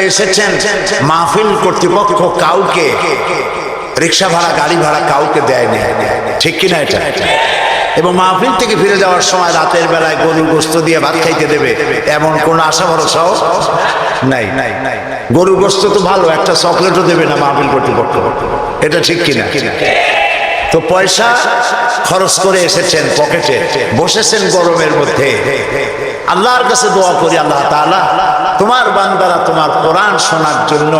এসেছেন মাহফিল কর্তৃপক্ষ কাউকে রিক্সা ভাড়া গাড়ি ভাড়া কাউকে দেয়নি, ঠিক কিনা এটা? এবং মাহফিল থেকে ফিরে যাওয়ার সময় রাতের বেলায় গরুর গোশত দিয়ে ভাত খাইতে দেবে এমন কোন আশা ভরসাও নাই। গরুর গোশত তো ভালো, একটা চকলেটও দেবে না মাহফিল কর্তৃপক্ষ, এটা ঠিক কিনা? তো পয়সা খরচ করে এসেছেন পকেটে, বসেছেন গরমের মধ্যে। আল্লাহর কাছে দোয়া করি, আল্লাহ তাআলা তোমার বান্দারা তোমার কোরআন শোনার জন্য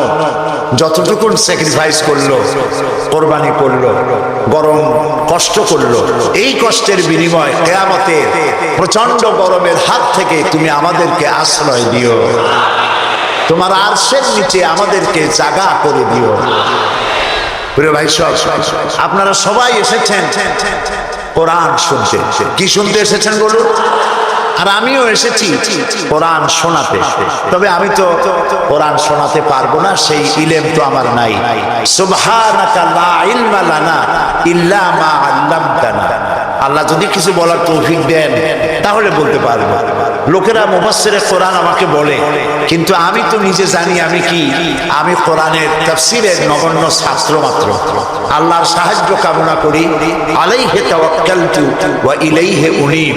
যতটুকু স্যাক্রিফাইস করলো, কোরবানি করলো, গরম কষ্ট করলো, এই কষ্টের বিনিময় কিয়ামতে প্রচন্ড গরমের হাত থেকে তুমি আমাদেরকে আশ্রয় দিও, তোমার আরশের নিচে আমাদেরকে জায়গা করে দিও। প্রিয় ভাই সব, আপনারা সবাই এসেছেন কোরআন শুনতে। কি শুনতে এসেছেন বলুন? আর আমিও এসেছি কোরআন শোনাতে। তবে আমি তো কোরআন শোনাতে পারবো না, সেই ইলম তো আমার নাই। সুবহানাকা লা ইলমা লানা ইল্লা মা আল্লামতানা। আল্লাহ যদি কিছু বলার তৌফিক দেন তাহলে বলতে পারবো। লোকেরা মুফাসসিরে কোরআন আমাকে বলে, কিন্তু আমি তো নিজে জানি আমি কি, আমি কোরআনের তাফসীরের নগণ্য ছাত্র মাত্র। আল্লাহর সাহায্য কামনা করি, আলাইহি তাওয়াক্কালতু ওয়া ইলাইহি উনীব।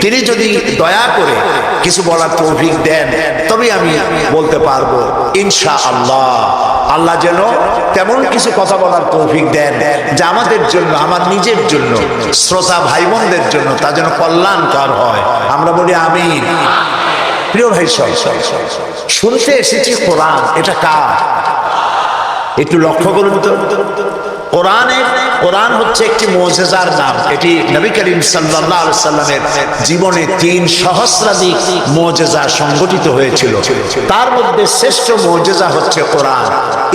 তিনি যদি দয়া করে কিছু বলার তৌফিক দেন তবে আমি বলতে পারবো ইনশাআল্লাহ। আল্লাহ যেন তেমন কিছু কথা বলার তৌফিক দেন যা আমাদের জন্য, আমার নিজের জন্য, শ্রোতা ভাই বোনদের জন্য তা যেন কল্যাণকর হয়। আমরা বলি আমিন। প্রিয় ভাই সব, শুনতে এসেছি কোরআন, এটা কার? একটু লক্ষ্য করুন তো। কোরআন হচ্ছে একটি মুজিজার নাম। এটি নবী করিম সাল্লাল্লাহু আলাইহি সাল্লামের জীবনে 3 সহস্রাধিক মুজিজা সংঘটিত হয়েছিল। তার মধ্যে শ্রেষ্ঠ মুজিজা হচ্ছে কোরআন।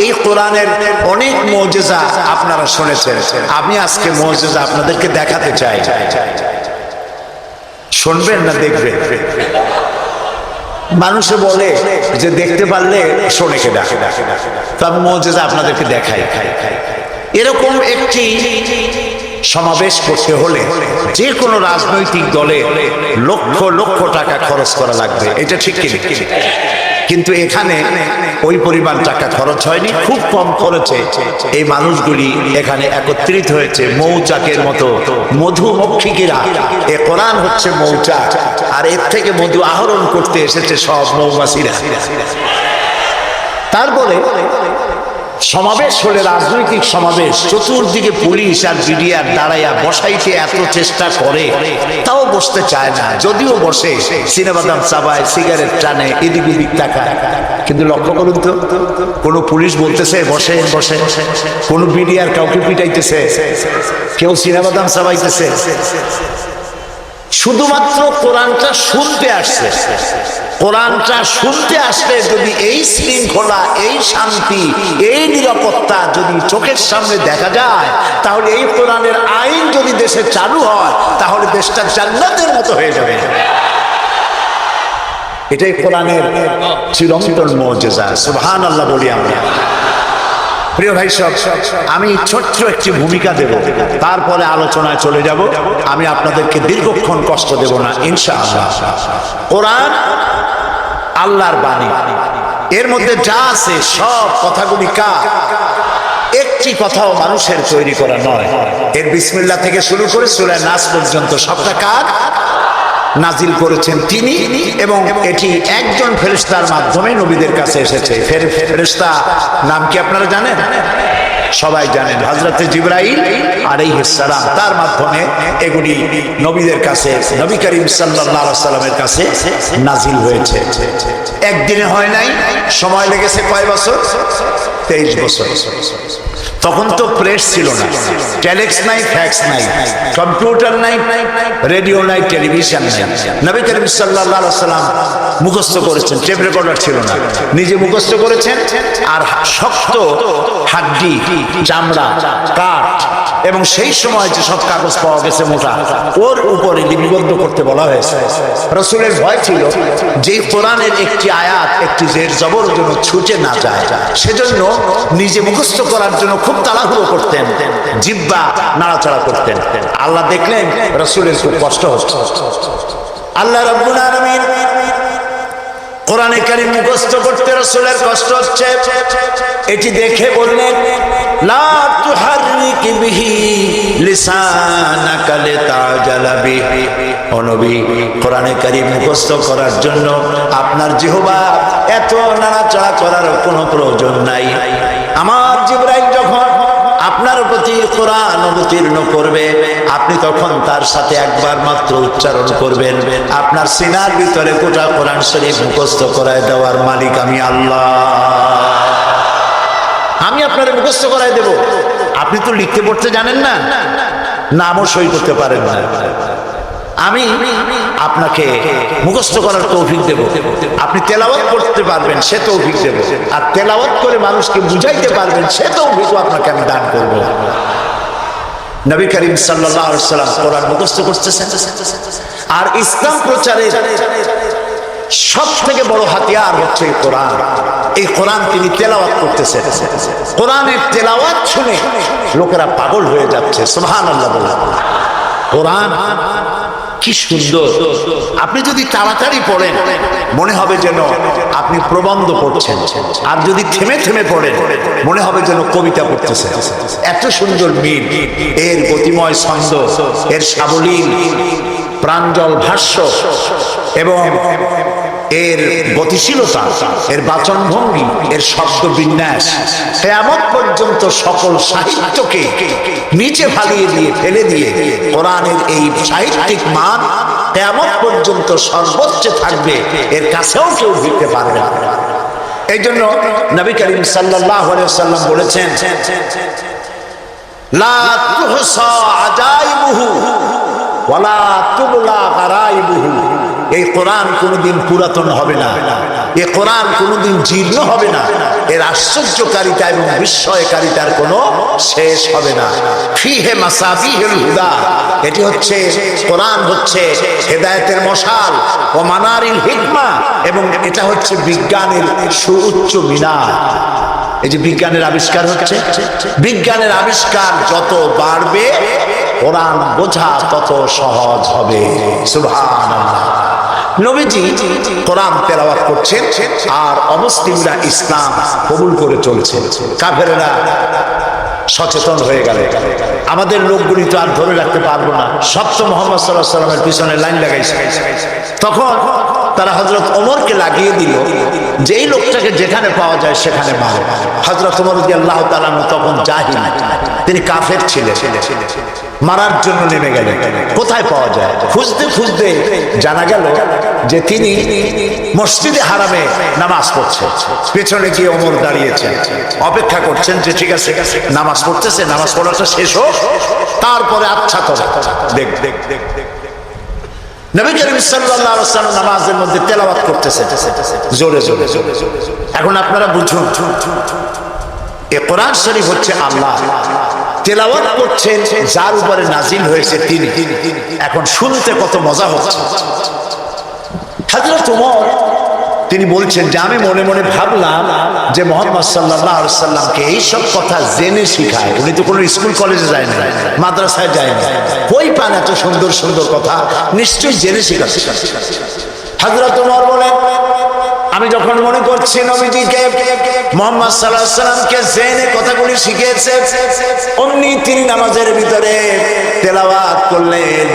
এই কোরআনের অনেক মুজিজা আপনারা শুনেছেন, আমি আজকে মুজিজা আপনাদেরকে দেখাতে চাই। শুনবেন না দেখবেন? মানুষে বলে যে দেখতে পারলে শোনেকে ডাকে, তো আমি মুজিজা আপনাদেরকে দেখাই। এরকম একটি সমাবেশ করতে হলে যে কোনো রাজনৈতিক দলে লক্ষ লক্ষ টাকা খরচ করা লাগবে, এটা ঠিক কি? কিন্তু এখানে ওই পরিমাণ টাকা খরচ হয়নি, খুব কম খরচে এই মানুষগুলি এখানে একত্রিত হয়েছে। মৌচাকের মতো মধুমক্ষিকেরা, এ কোরআন হচ্ছে মৌচাক, আর এর থেকে মধু আহরণ করতে এসেছে সব মৌমাছিরা। তারপরে সমাবেশ হলে, রাজনৈতিক সমাবেশ, চতুর্দিকে পুলিশ আর বিডিআর দাঁড়াইয়া বসাইতে এত চেষ্টা করে, তাও বসতে চায় না। যদিও বসে সিনেবাদাম চাবায়, সিগারেট টানে, এদিক ওদিক তাকায়। কিন্তু লক্ষ্য করুন তো, কোনো পুলিশ বলতেছে বসে বসে, কোনো বিডিআর কাউকে পিটাইতেছে, কেউ সিনেবাদাম চাবাইতেছে। শুধুমাত্র কোরআনটা শুনতে আসছে। কোরআনটা শুনতে আসলে যদি এই শৃঙ্খলা, এই শান্তি, এই নিরাপত্তা যদি চোখের সামনে দেখা যায়, তাহলে এই কোরআনের আইন যদি দেশে চালু হয় তাহলে দেশটা জান্নাতের মতো হয়ে যাবে। এটাই কোরআনের চিরন্তন মুজিজা। সুবহানাল্লাহ বলি আমরা। প্রিয় ভাই সব, আমি ছোট্ট একটি ভূমিকা দেব, তারপরে আলোচনায় চলে যাব। আমি আপনাদেরকে দীর্ঘক্ষণ কষ্ট দেব না ইনশাআল্লাহ। কোরআন আল্লাহর বাণী, এর মধ্যে যা আছে সব কথাগুলি কার? একটি কথাও মানুষের তৈরি করা নয়। এর বিসমিল্লাহ থেকে শুরু করে সূরা নাস পর্যন্ত সবটা কার? নাজিল করেছেন তিনি, এবং এটি একজন ফেরেশতার মাধ্যমে নবীদের কাছে এসেছে। ফেরেশতা নাম কি আপনারা জানেন? সবাই জানেন, হযরত জিবরাইল আলাইহিস সালাম। তার মাধ্যমে এগুলি নবীদের কাছে, নবী করিম সাল্লাল্লাহু আলাইহি সাল্লামের কাছে নাজিল হয়েছে। একদিনে হয় নাই, সময় লেগেছে কয় বছর? 23 বছর। তখন তো প্রেস ছিল না, টেলেক্স নাই, ফ্যাক্স নাই, কম্পিউটার নাই, রেডিও নাই, টেলিভিশন নাই। নবী করিম সাল্লাল্লাহু আলাইহি সাল্লাম মুখস্থ করেছেন, টেপ রেকর্ডার ছিল না, নিজে মুখস্থ করেছেন। আর শক্ত হাড্ডি, চামড়া, কাঠ এবং সেই সময় যে সব কাগজ পাওয়া গেছে মোটা, ওর উপরে লিপিবদ্ধ করতে বলা হয়েছে। রাসূলের ভয় ছিল যে কোরআনের একটি আয়াত, একটি জের জবর যেন ছুটে না যায়, সেজন্য নিজে মুখস্থ করার জন্য খুব তাড়াহুড়ো করতেন, জিহ্বা নাড়াচাড়া করতেন। আল্লাহ দেখলেন রাসূলের খুব কষ্ট হচ্ছে। আল্লাহ রাব্বুল আলামিন কোরআনে কারীম মুখস্থ করতে রাসূলের কষ্ট হচ্ছে, এটি দেখে বললেন লা তুহাররিক বিহি লিসানাকা লিতাজালা বিহি। ও নবী, কোরআনে কারীম মুখস্থ করার জন্য আপনার জিহ্বা এত নাড়াচাড়া করার কোনো প্রয়োজন নাই। আমার জিবরাইল যখন আপনার প্রতি কোরআন অবতীর্ণ করবে, আপনি তখন তার সাথে একবার মাত্র উচ্চারণ করবেন। আপনার সিনার ভিতরে গোটা কোরআন শরীফ মুখস্থ করায় দেওয়ার মালিক আমি আল্লাহ। আমি আপনার মুখস্থ করায় দেব। আপনি তো লিখতে পড়তে জানেন না, নামও সই করতে পারেন না। আমি আপনাকে মুখস্থ করার তৌফিক দেব। আপনি তেলাওয়াত করতে পারবেন, সে তৌফিক দেব। আর তেলাওয়াত করে মানুষকে বুঝাইতে পারবেন, সে তৌফিক আপনাকে আমি দান করব। নবী করিম সাল্লাল্লাহু আলাইহি ওয়াসাল্লাম কোরআন মুখস্থ করতেছেন। আর ইসলাম প্রচারের সবথেকে বড় হাতিয়ার হচ্ছে কোরআন। এই কোরআন তিনি তেলাওয়াত করতেছেন। কোরআনের তেলাওয়াত শুনে লোকেরা পাগল হয়ে যাচ্ছে। সুবহানাল্লাহ বলে। কোরআন কি সুন্দর! আপনি যদি তাড়াতাড়ি পড়েন মনে হবে যেন আপনি প্রবন্ধ পড়ছেন, আর যদি থেমে থেমে পড়েন মনে হবে যেন কবিতা পড়তেছেন। এত সুন্দর মিল, এর গতিময় ছন্দ, এর সাবলীল প্রাঞ্জল ভাষ্য এবং এর গতিশীলতা, এর বাচন ভঙ্গি, এর শব্দ বিন্যাস কিয়ামত পর্যন্ত সকল সাহিত্যকে নিচে ফালিয়ে দিয়ে ফেলে দিয়ে কোরআনের এই সাহিত্যিক মান কিয়ামত পর্যন্ত সর্বোচ্চ থাকবে, এর কাছেও কেউ ভিড়তে পারবে না। এই জন্য নবী করিম সাল্লাল্লাহু আলাইহি ওয়াসাল্লাম বলেছেন লা তুহসা আজাইবুহু ওয়ালা তুবলা গারাইবুহু। এই কোরআন কোনোদিন পুরাতন হবে না, এই কোরআন কোনোদিন জীর্ণ হবে না, এর আশ্চর্যকারিতা এবং বিস্ময়কারিতার কোনো শেষ হবে না। ফিহে মাসাবিহুল হুদা, এটি হচ্ছে কোরআন হচ্ছে হেদায়েতের মশাল, ও মানারিল হিকমা, এবং এটা হচ্ছে বিজ্ঞানের সুউচ্চ মিনার। এই যে বিজ্ঞানের আবিষ্কার হচ্ছে, বিজ্ঞানের আবিষ্কার যত বাড়বে কোরআন বোঝা তত সহজ হবে। সুবহানাল্লাহ। নবীজি কোরআন তেলাওয়াত করছেন আর অমুসলিমরা ইসলাম কবুল করে চলছে। কাফেররা সচেতন হয়ে গেল। আমাদের লোকগুলি তো আর ধরে রাখতে পারবো না, সব তো মুহাম্মদ সাল্লাল্লাহু আলাইহি ওয়াসাল্লামের পিছনে লাইন লাগাইছে। তখন তারা হযরত ওমরকে লাগিয়ে দিল যে এই লোকটাকে যেখানে পাওয়া যায় সেখানে মারে। হযরত ওমর রাদিয়াল্লাহু তাআলা তখন জাহিল, তিনি কাফের ছিলেন, মারার জন্য নেমে গেলেন। কোথায় পাওয়া যায় খুঁজতে খুঁজতে জানা গেল যে তিনি মসজিদে হারামে নামাজ পড়ছেন। পেছনে গিয়ে ওমর দাঁড়িয়েছেন, অপেক্ষা করছেন যে ঠিক আছে নামাজ পড়তেছে, নামাজ পড়াটা শেষ হোক, তারপরে আচ্ছা করে দেখ দেখ দেখ দেখ। নবী করিম সাল্লাল্লাহু আলাইহি ওয়াসাল্লাম নামাজের মধ্যে তেলাওয়াত করতেছেন জোরে জোরে। এখন আপনারা বুঝুন, এই কোরআন শরীফ হচ্ছে আল্লাহ, তেলাওয়াত করছেন যার উপরে নাজিল হয়েছে তিনি। এখন শুনতে কত মজা হচ্ছে। হযরত ওমর তিনি বলছেন যে আমি মনে মনে ভাবলাম যে মুহাম্মদ সাল্লাল্লাহু আলাইহি সাল্লামকে এই সব কথা জেনে শিখায়। উনি তো কোনো স্কুল কলেজে যায় না, মাদ্রাসায় যায় না, কই পান এত সুন্দর সুন্দর কথা? নিশ্চয়ই জেনে শিখাচ্ছে। হযরত ওমর বলেন আমি যখন মনে করছি নবীজিকে মুহাম্মদ সাল্লাল্লাহু আলাইহি সাল্লামকে জেনে কথাগুলি শিখিয়েছে, অমনি তিনি নামাজের ভিতরে তেলাওয়াত করলেন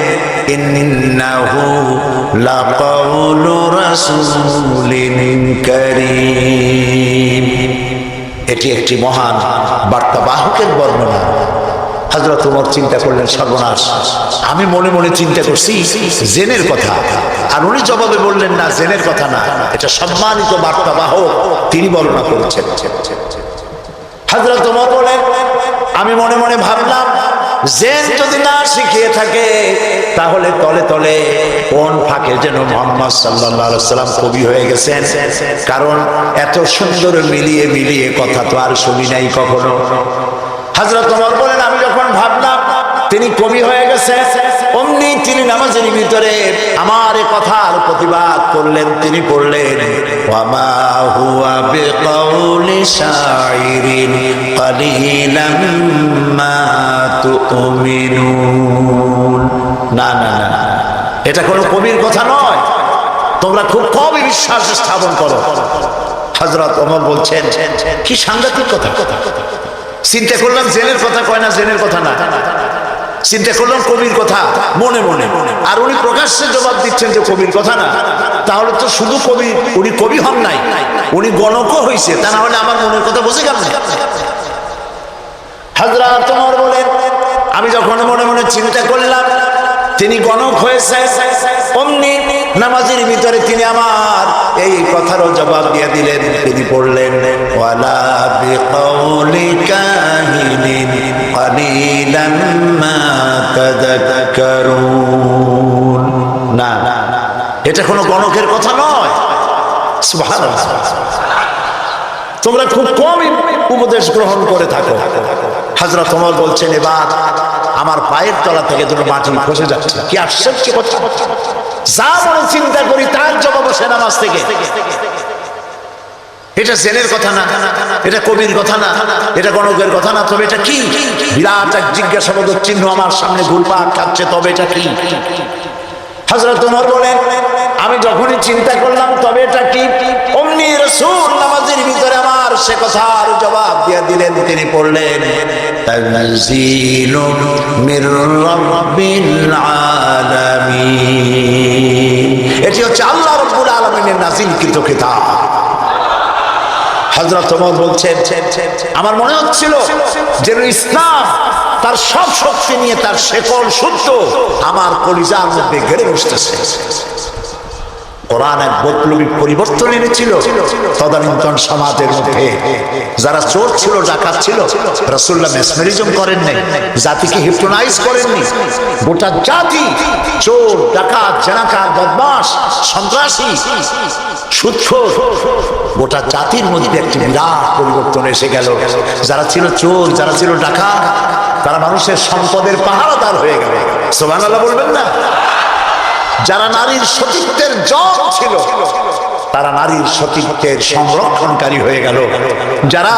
ইন্নাহু লাকাউলু রাসূলিন কারীম। এটি একটি মহান বার্তাবাহকের বর্ণনা। হযরত ওমর চিন্তা করলেন সর্বনাশ, আমি মনে মনে চিন্তা করছি জেনের কথা, আর উনি জবাবে বললেন না জেনের কথা না, এটা সম্মানিত বার্তাবাহক তিনি বর্ণনা করেছেন। হযরত ওমর বলেন আমি মনে মনে ভাবলাম জেন যদি না শিখিয়ে থাকে তাহলে তলে তলে কোন ফাঁকে যেন মুহাম্মদ সাল্লাল্লাহু আলাইহি ওয়াসাল্লাম কবি হয়ে গেছেন, কারণ এত সুন্দর মিলিয়ে মিলিয়ে কথা তো আর শুনি নাই কখনো। হযরত ওমর বলেন আমি যখন ভাবলাম তিনি কবি হয়ে গেছে, অমনি তিনি নামাজের ভিতরে আমার এই কথার প্রতিবাদ করলেন। তিনি পড়লেন ওয়ামা হুয়া বিকাউলি শাইরিন কালিলাম মা তুমিনুন। না না না, এটা কোনো কবির কথা নয়, তোমরা খুব কমই বিশ্বাস স্থাপন করো। হযরত ওমর বলছেন, কি সাংঘাতিক কথা। চিন্তা করলাম জেনের কথা কয় না, জেনের কথা না, চিন্তা করলাম কবির কথা মনে মনে, আর উনি প্রকাশ্যে জবাব দিচ্ছেন যে কবির কথা না। তাহলে তো শুধু কবি, উনি কবি হন নাই, উনি গণকও হইছে, তা না হলে আমার মনের কথা বুঝে গেল। হযরত ওমর বলেন, আমি যখন মনে মনে চিন্তা করলাম তিনি গণক হয়েছে, অমনি নামাজের ভিতরে তিনি আমার এই কথারও জবাব দিয়ে দিলেন। তিনি পড়লেন, ওয়ালা বিকাউলি কাহিনিন কালিলাম মা তাযাক্কারুন। না, এটা কোনো গণকের কথা নয়। সুবহানাল্লাহ। তোমরা খুব কমই উপদেশ গ্রহণ করে থাকো। হযরত ওমর বলছেন, এবার আমার পায়ের তলা থেকে যেন মাটি খসে যাচ্ছে। কি আশ্চর্য কথা! যা মনে চিন্তা করি তার জবাব আসে নামাজ থেকে। এটা জেনের কথা না, এটা কবির কথা না, এটা গণকের কথা না, তবে এটা কি? বিরাট এক জিজ্ঞাসাবোধক চিহ্ন আমার সামনে ঘুরপাক খাচ্ছে। তবে এটা কি? হযরত ওমর বলেন, আমি যখনই চিন্তা করলাম তবে এটা কি, অমনি রাসূল নামাজের ভিতরে আমার সে কথার জবাব দিয়ে দিলেন। তিনি পড়লেন, তানজিলুম মির রাব্বিল আলামিন। এটি হচ্ছে আল্লাহ রাব্বুল আলামিনের নাযিলকৃত কিতাব। হযরত ওমর বলছেন, আমার মনে হচ্ছিল যে ইসলাম তার সব শক্তি নিয়ে তার শেকল সূত্র আমার কলিজার মধ্যে গেড়ে বসতেছে। কোরআন এক বৈপ্লবিক পরিবর্তন এনেছিল তদানীন্তন সমাজের মধ্যে। যারা চোর ছিল, ডাকাত ছিল, রাসূলুল্লাহ মেসমেরিজম করেন নাই, জাতিকে হিপনোটাইজ করেননি। গোটা জাতি চোর, ডাকাত, জেনাকার, বদমাশ, সন্ত্রাসী, সুদখোর, গোটা জাতির মধ্যে একটি বিরাট পরিবর্তন এসে গেল। যারা ছিল চোর, যারা ছিল ডাকাত, তারা মানুষের সম্পদের পাহারাদার হয়ে গেল। সুবহানাল্লাহ বলবেন না? যারা নারীর সতীত্বের জম ছিল, তারা নারীর সতীত্বের সংরক্ষণকারী হয়ে গেল। যারা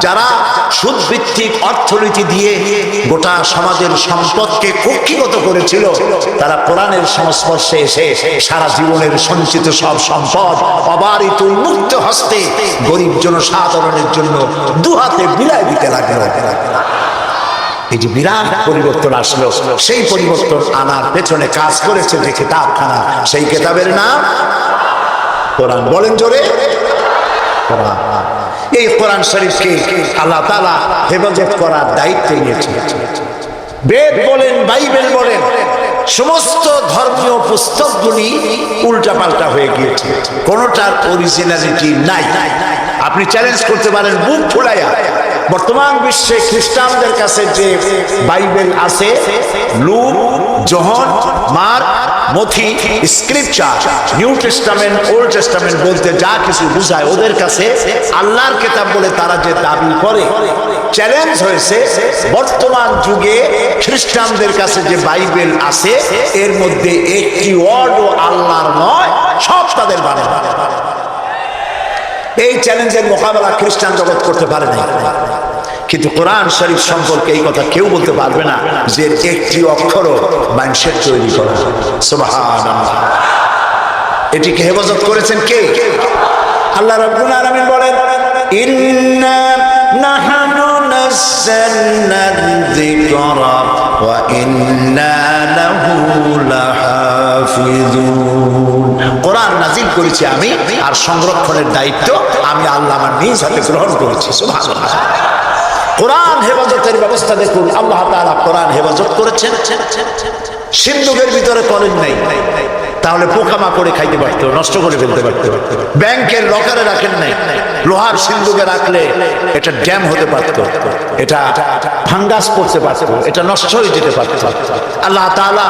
যারা সুদভিত্তিক অর্থনীতি দিয়ে গোটা সমাজের সম্পদকে কক্ষিগত করেছিল, তারা কোরআনের সংস্পর্শে এসে সারা জীবনের সঞ্চিত সব সম্পদ অবারিত উন্মুক্ত হস্তে গরিব জনসাধারণের জন্য দুহাতে বিলায় দিতে লাগলো। এই যে বিরাট পরিবর্তন আসলো, সেই পরিবর্তন আনার পেছনে কাজ করেছে যে কিতাবখানা, সেই কিতাবের নাম কোরআন। বলেন জোরে, কোরআন। এই কোরআন শরীফকে আল্লাহ তাআলা হেফাজত করার দায়িত্ব নিয়েছেন। বেদ বলেন, বাইবেল বলেন, সমস্ত ধর্মীয় পুস্তকগুলি উল্টাপাল্টা হয়ে গিয়েছে, কোনোটার অরিজিনালিটি নাই। আপনি চ্যালেঞ্জ করতে পারেন বুক ফুলাইয়া, বর্তমান বিশ্বে খ্রিস্টানদের কাছে যে বাইবেল আছে, লুক, যোহন, মার্ক, মথি, scripture, New Testament, Old Testament বলতে যা কিছু বুঝায়, ওদের কাছে আল্লাহর কিতাব বলে তারা যে দাবি করে, চ্যালেঞ্জ হয়েছে বর্তমান যুগে খ্রিস্টানদের কাছে যে বাইবেল আছে এর মধ্যে একটি ওয়ার্ডও আল্লাহর নয়, সব তাদের বানানো। এই চ্যালেঞ্জের মোকাবেলা খ্রিস্টান জগৎ করতে পারে না। কিন্তু কোরআন শরীফ সম্পর্কে এই কথা কেউ বলতে পারবে না যে একটি অক্ষরও মানুষের তৈরি করা। সুবহানাল্লাহ। এটিকে হেফাজত করেছেন কে? আল্লাহ রাব্বুল আলামিন বলেন, ইন্না নাহনু নাযালনা যিকরা ওয়া ইন্না লাহু লাহাফিজুন। কোরআন নাযিল করেছি আমি, আর সংরক্ষণের দায়িত্ব আমি আল্লাহ আমার নিজ হাতে গ্রহণ করেছি। সুবহানাল্লাহ। কোরআন হেফাজতের ব্যবস্থা দেখুন, আল্লাহ তাআলা কোরআন হেফাজত করেছেন। সিন্ধুকের ভিতরে করেন নাই, তাহলে পোকামাকড়ে খাইতে পারতো, নষ্ট করে ফেলতে পারতো। ব্যাংকের লকারে রাখেন নাই, লোহার সিন্ধুকে রাখলে এটা ড্যাম হতে পারত, এটা ফাঙ্গাস পড়তে পারত, এটা নষ্ট হয়ে যেতে পারত। আল্লাহ তাআলা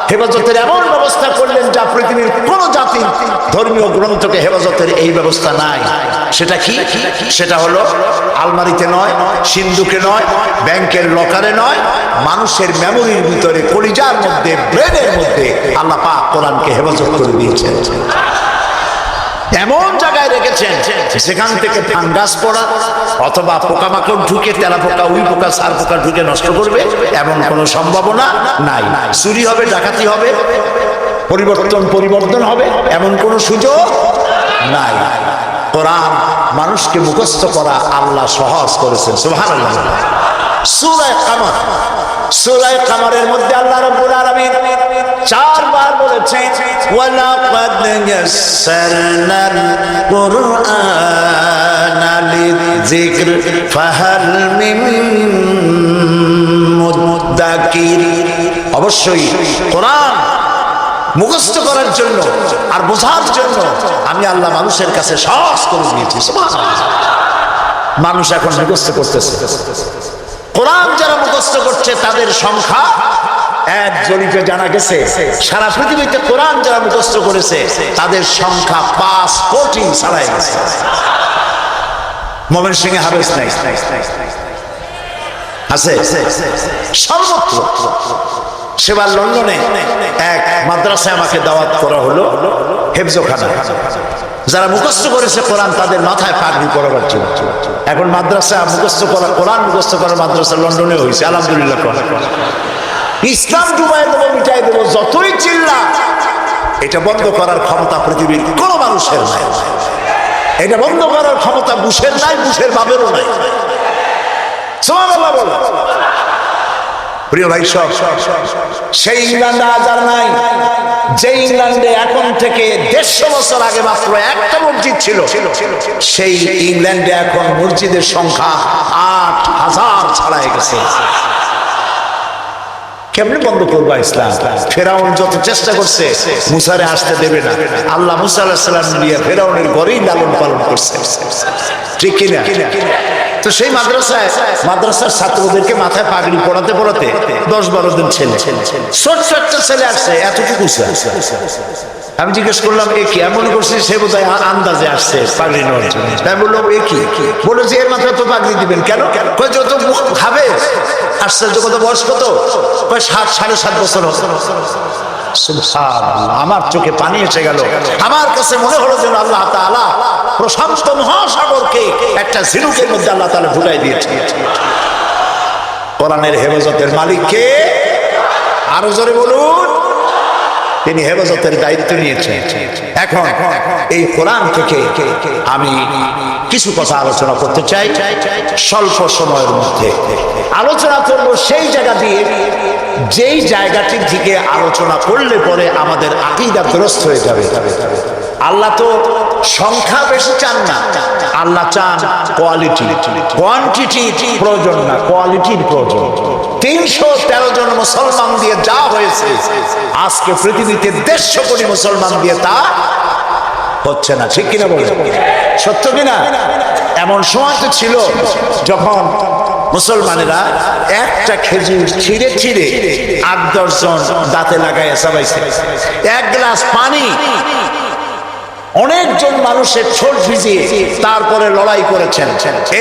হেফাজতের এমন ব্যবস্থা করলেন যা পৃথিবীর কোন জাতির ধর্মীয় গ্রন্থকে হেফাজতের এই ব্যবস্থা নাই। সেটা কি? সেটা হলো আলমারিতে নয়, সিন্ধুকে নয়, ব্যাংকের লকারে নয়, মানুষের মেমোরির ভিতরে, কলিজার মধ্যে, ব্রেনের মধ্যে আল্লাহ পাক কোরআনকে হেফাজত করে দিয়েছেন। এমন জায়গায় রেখেছেন যেখান থেকে ফাঙ্গাস পড়া অথবা পোকামাকড় ঢুকে, তেলা পোকা, উই পোকা, সার পোকা ঢুকে নষ্ট করবে এমন কোনো সম্ভাবনা নাই। চুরি হবে, ডাকাতি হবে, পরিবর্তন হবে এমন কোন সুযোগ নাই। কোরআন মানুষকে মুখস্থ করা আল্লাহ সহজ করেছেন, সুবহানাল্লাহ। সূরা কামার, সূরা কামারের মধ্যে আল্লাহ রাব্বুল আলামিন 4 বার বলেছেন ওয়ালাকাদ ইয়াসসারনাল কুরআনা লিযিকর ফাহাল মিন মুদ্দাকির। অবশ্যই কোরআন মুখস্থ করার জন্য আর বোঝার জন্য আমি আল্লাহ মানুষের কাছে সহজ করে দিয়েছি, সুবহানাল্লাহ। মানুষ এখন মুখস্থ করতেছে। কোরআন যারা মুখস্থ করছে তাদের সংখ্যা, এক জরিপে জানা গেছে সারা পৃথিবীতে কোরআন যারা মুখস্থ করেছে তাদের সংখ্যা 5 কোটি ছাড়াই গেছে। ময়মনসিংহে হাফেজ নাই আছে সর্বত্র। সেবার লন্ডনে এক মাদ্রাসায় আমাকে দাওয়াত করা হলো, হেফজখানা। যারা মুখস্থ করেছে কোরআন তাদের মাথায় পাগড়ি পরাবার জন্য। এখন মাদ্রাসা মুখস্থ করা, কোরআন মুখস্থ করার মাদ্রাসা লন্ডনে হয়েছে, আলহামদুলিল্লাহ। ইসলাম ডুবাই দেবো, মিটাই দেবো, যতই চিল্লা, এটা বন্ধ করার ক্ষমতা পৃথিবীর কোন মানুষের নাই। এটা বন্ধ করার ক্ষমতা বুশের নাই, বুশের বাবেরও নাই। সুবহানাল্লাহ বলো। প্রিয় ভাই, সব সেই ইংল্যান্ডে আজ আর নাই যে ইংল্যান্ডে এখন থেকে 150 বছর আগে মাত্র একটা মসজিদ ছিল। সেই ইংল্যান্ডে এখন মসজিদের সংখ্যা 8000 ছাড়াই গেছে। কেমনে বন্ধ করবা ইসলাম? ফেরাউন যত চেষ্টা করছে মুসারে আসতে দেবে না। আল্লাহ মুসা আলাইহিস সালাম নিয়ে ফেরাউনের ঘরেই লালন পালন করছে, ঠিক কিনা? তো সেই মাদ্রাসার ছাত্রদেরকে মাথায় পাগড়ি পড়াতে 10-12 দিন ছেলে, ছোট্ট একটা ছেলে আসছে, এতটুকু। আমি জিজ্ঞেস করলাম এ কি? আমি মনে করছি সে বোধহয় আন্দাজে আসছে পাগড়ি নেওয়ার জন্য। তাই বললাম এ কি? বলে যে এর মাথায় তো পাগড়ি দিবেন কেন? যত খাবে। আশ্চর্য, কত বয়স কত? 7.5 বছর হতো। সুবহানাল্লাহ, আমার চোখে পানি এসে গেল। আমার কাছে মনে হলো যেন আল্লাহ তাআলা প্রশান্ত মহাসাগরকে একটা ঝিনুকের মধ্যে আল্লাহ তাআলা ঢুকাই দিয়েছে। কোরআনের হেফাজতের মালিক কে? আরো জোরে বলুন। তিনি হেফাজতের দায়িত্ব নিয়েছেন। এখন এই কোরআন থেকে আমি কিছু কথা আলোচনা করতে চাই স্বল্প সময়ের মধ্যে। আলোচনা করব সেই জায়গা দিয়ে যেই জায়গাটির দিকে আলোচনা করলে পরে আমাদের আকীদা দুরস্ত হয়ে যাবে। আল্লাহ তো সংখ্যা বেশি চান না, আল্লাহ চান কোয়ালিটি। কোয়ান্টিটি প্রয়োজন না, কোয়ালিটির প্রয়োজন। 313 জন মুসলমান দিয়ে যা হয়েছে, আজকে পৃথিবীতে 150 কোটি মুসলমান দিয়ে তা হচ্ছে না, ঠিক কিনা বলে? সত্য কিনা? এমন সময় তো ছিল যখন মুসলমানেরা একটা খেজুর ছিঁড়ে 8-10 জন দাঁতে লাগাইয়া চাবাইছে। 1 গ্লাস পানি অনেকজন মানুষের ঠোঁট ভিজিয়ে তারপরে লড়াই করেছেন।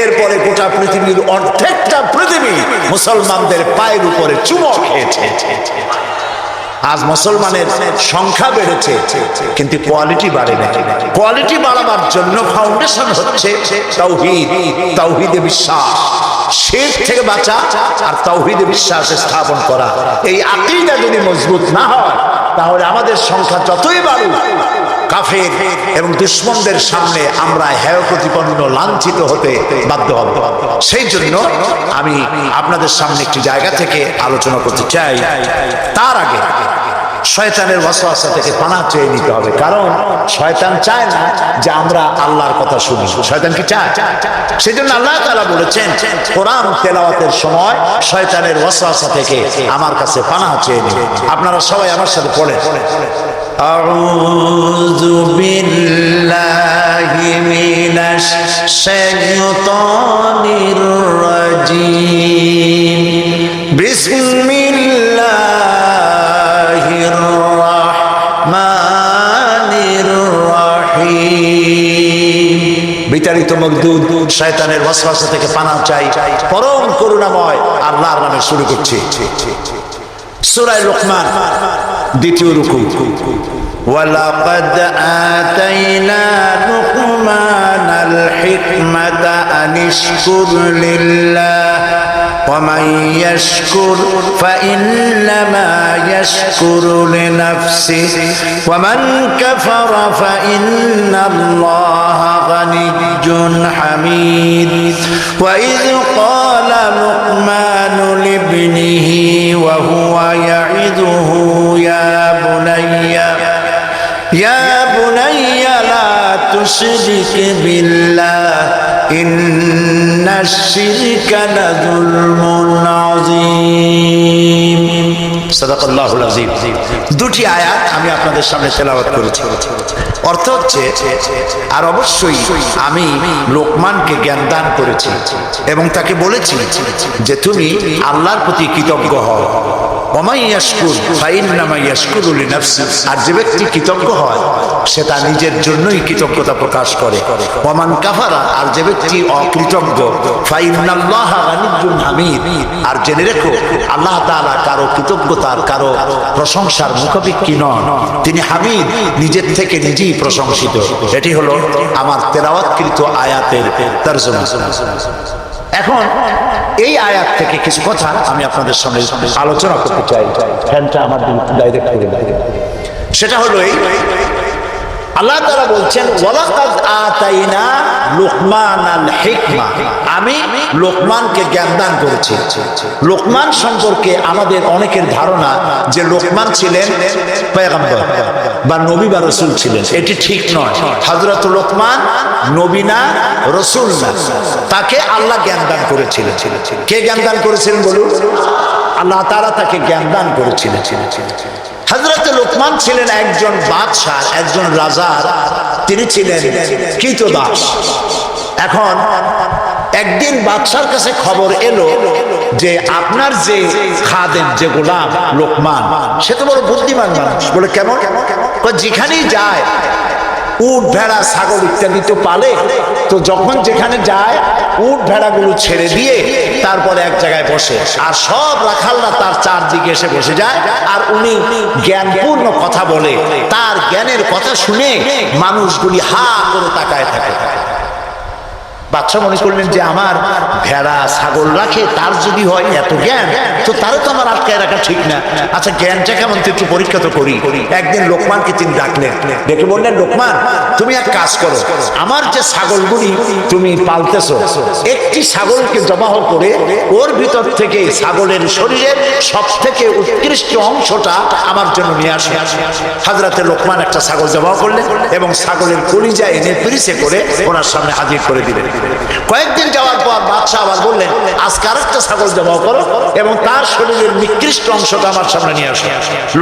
এরপরে গোটা পৃথিবীর অর্ধেকটা পৃথিবী মুসলমানদের পায়ের উপরে চুমো খেয়েছে। আজ মুসলমানের সংখ্যা বেড়েছে কিন্তু কোয়ালিটি বাড়ে না। কোয়ালিটি বাড়াবার জন্য ফাউন্ডেশন হচ্ছে তাওহীদ, তাওহীদে বিশ্বাস, শিরক থেকে বাঁচা আর তাওহীদে বিশ্বাস স্থাপন করা। এই আকীদা যদি মজবুত না হয় তাহলে আমাদের সংখ্যা যতই বাড়ুক, কাফের এবং দুশমনদের সামনে আমরা হেয় প্রতিপন্ন, লাঞ্ছিত হতে বাধ্য হব। সেই জন্য আমি আপনাদের সামনে একটি জায়গা থেকে আলোচনা করতে চাই। তার আগে শয়তানের ওয়াসওয়াসা থেকে পানাহ চেয়ে নিতে হবে, কারণ শয়তান চায় না যে আমরা আল্লাহর কথা শুনি। শয়তান কি চায়? সেজন্য আল্লাহ তাআলা বলেছেন কোরআন তেলাওয়াতের সময় শয়তানের ওয়াসওয়াসা থেকে আমার কাছে পানাহ চেয়ে নিন। আপনারা সবাই আমার সাথে পড়েন, আউযু বিল্লাহি মিনাশ শাইতানির রাজীম, বিসমিল্লাহির রাহমানির রাহিম। বিতাড়িত মকদুদ শয়তানের ওয়াসওয়াসা থেকে পানাহ চাই পরম করুণাময় আল্লাহর নামে শুরু করছি। সূরা লুকমান, 2য় রুকু। ওয়ালাকাদ আতাইনা লুকমানাল হিকমাতা আনিশকুর লিল্লাহ ومن يشكر فإنما يشكر لنفسه ومن كفر فإن الله غني حميد وإذ قال لقمان لابنه وهو يعظه يا بني لا تشرك بالله إن الشرك لظلم عظيم صدق الله العظيم। দুটি আয়াত আমি আপনাদের সামনে তেলাওয়াত করেছি। অর্থ হচ্ছে, আর অবশ্যই আমি লোকমানকে জ্ঞান দান করেছি এবং তাকে বলেছি যে তুমি আল্লাহর প্রতি কৃতজ্ঞ হও। আর যে ব্যক্তি কৃতজ্ঞ হয় সে তার নিজের জন্যই কৃতজ্ঞতা প্রকাশ করে। ওমান কাফারা, আর যে ব্যক্তি অকৃতজ্ঞ, ফাইন্নাল্লাহা গানিয়্যুন হামিদ, আর জেনে রেখো আল্লাহ তাআলা কারো কৃতজ্ঞতার, কারো প্রশংসার মুখাপেক্ষী নন, তিনি হামিদ, নিজের থেকে নিজেই প্রশংসিত। এটি হলো আমার তেলাওয়াতকৃত আয়াতের তরজমা। এখন এই আয়াত থেকে কিছু কথা আমি আপনাদের সামনে আলোচনা করতে চাই। ফ্যানটা আমার ডাইরেক্ট করে দেয়। সেটা হলো এই, আল্লাহ তাআলা বলছেন ওয়ালাকাদ আতাইনা লুকমানাল হিকমা, আমি লোকমানকে জ্ঞান দান করেছি। লোকমান সম্পর্কে আমাদের অনেকের ধারণা যে লোকমান ছিলেন পয়গম্বর বা নবী বা রাসূল ছিলেন। এটি ঠিক নয়। হযরত লোকমান নবী না, রাসূল না, তাকে আল্লাহ জ্ঞান দান করেছিলেন। কে জ্ঞান দান করেছিলেন বলুন? আল্লাহ তাআলা তাকে জ্ঞান দান করেছিলেন। হযরত লোকমান ছিলেন একজন বাদশাহ, একজন রাজার, তিনি ছিলেন কৃতদাস। এখন একদিন বাদশার কাছে খবর এলো যে আপনার যে খাদেম, যে গোলাম লোকমান, সে তো বড় বুদ্ধিমান মানুষ। বলে কেমন? যেখানেই যায় উট ভেড়া ছাগল ইত্যাদি তো পালে, তো যখন যেখানে যায় উট ভেড়াগুলো ছেড়ে দিয়ে তারপরে এক জায়গায় বসে, আর সব রাখালরা তার চারদিকে এসে বসে যায়, আর উনি জ্ঞানপূর্ণ কথা বলে। তার জ্ঞানের কথা শুনে মানুষগুলি হা করে তাকায় থাকে। বাদশা মনে করলেন যে আমার ভেড়া ছাগল রাখে, তার যদি হয় এত জ্ঞান, তো তারও তো আমার আটকায় রাখা ঠিক না। আচ্ছা জ্ঞানটা কেমন তো একটু পরীক্ষা তো করি। একদিন লোকমানকে তিনি ডাকলেন, ডেকে বললেন লোকমান, তুমি এক কাজ করো, আমার যে ছাগলগুলি তুমি পালতেছো, একটি ছাগলকে জবাহ করে ওর ভিতর থেকে ছাগলের শরীরের সব থেকে উৎকৃষ্ট অংশটা আমার জন্য নিয়ে আসে। হযরতে লোকমান একটা ছাগল জবাহ করলেন এবং ছাগলের কলিজা এনে পিরিচে করে ওনার সামনে হাজির করে দিলেন। কয়েকদিন যাওয়ার পর বাদশা আবার বললেন, আজকে আরেকটা ছাগল জবাহ করো এবং তার শরীরের নিকৃষ্ট অংশটা আমার সামনে নিয়ে আসো।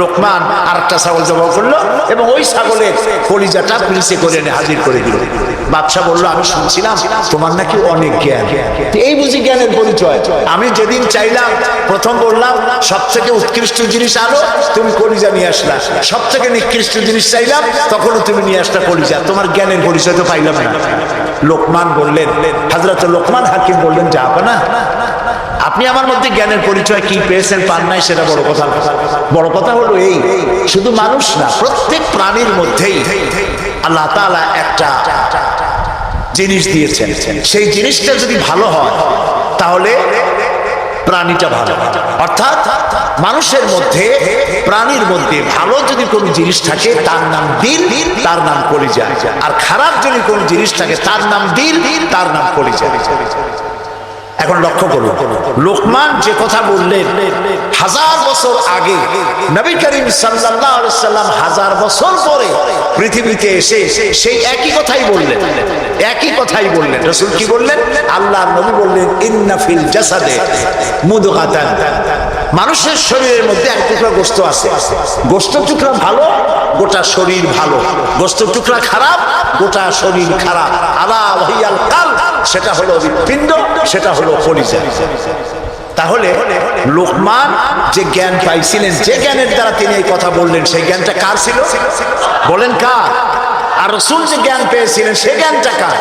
লোকমান আরেকটা ছাগল জবাহ করলো এবং ওই ছাগলের কলিজাটা পিরিচে করে এনে হাজির করে দিল। বাদশা বলল, আমি শুনছিলাম তোমার নাকি অনেক জ্ঞান, এই বুঝি জ্ঞানের পরিচয়? আমি যেদিন চাইলাম, প্রথম বললাম সব থেকে উৎকৃষ্ট জিনিস আনো, তুমি কলিজা নিয়ে আসলা। সব থেকে নিকৃষ্ট জিনিস চাইলাম, তখনও তুমি নিয়ে আসলা কলিজা। তোমার জ্ঞানের পরিচয় তো পাইলাম না। লোকমান বললেন, হযরত লোকমান হাকিম বললেন, যাব না, আপনি আমার মধ্যে জ্ঞানের পরিচয় কি পেয়েছেন পান নাই সেটা বড় কথা। বড় কথা হলো এই, শুধু মানুষ না, প্রত্যেক প্রাণীর মধ্যেই আল্লাহ তাআলা একটা জিনিস দিয়েছেন। সেই জিনিসটা যদি ভালো হয় তাহলে প্রাণীটা ভালো। অর্থাৎ মানুষের মধ্যে, প্রাণীর মধ্যে ভালো যদি কোনো জিনিস থাকে তার নাম দিল, তার নাম কলিজা। আর খারাপ যদি কোনো জিনিস থাকে তার নাম দিল, তার নাম কলিজা। এখন লক্ষ্য করুন, লোকমান যে কথা বললেন 1000 বছর আগে, নবী করিম সাল্লাল্লাহু আলাইহি সাল্লাম 1000 বছর পরে পৃথিবীতে এসে সেই একই কথাই বললেন। একই কথাই বললেন। রাসূল কি বললেন? আল্লাহর নবী বললেন, ইন্না ফিল জাসাদে মুদগাতান, মানুষের শরীরের মধ্যে এক টুকরা গোশত আছে। গোশত টুকরা ভালো, গোটা শরীর ভালো। গোশত টুকরা খারাপ, গোটা শরীর খারাপ। আলা ওয়াহিয়াল কালব, সেটা হলো হৃৎপিণ্ড, সেটা হলো কলিজা। তাহলে লোকমান যে জ্ঞান পাইছিলেন, যে জ্ঞানের দ্বারা তিনি এই কথা বললেন, সেই জ্ঞানটা কার ছিল? বলেন কার? আর রাসূল যে জ্ঞান পেয়েছিলেন সেই জ্ঞানটা কার?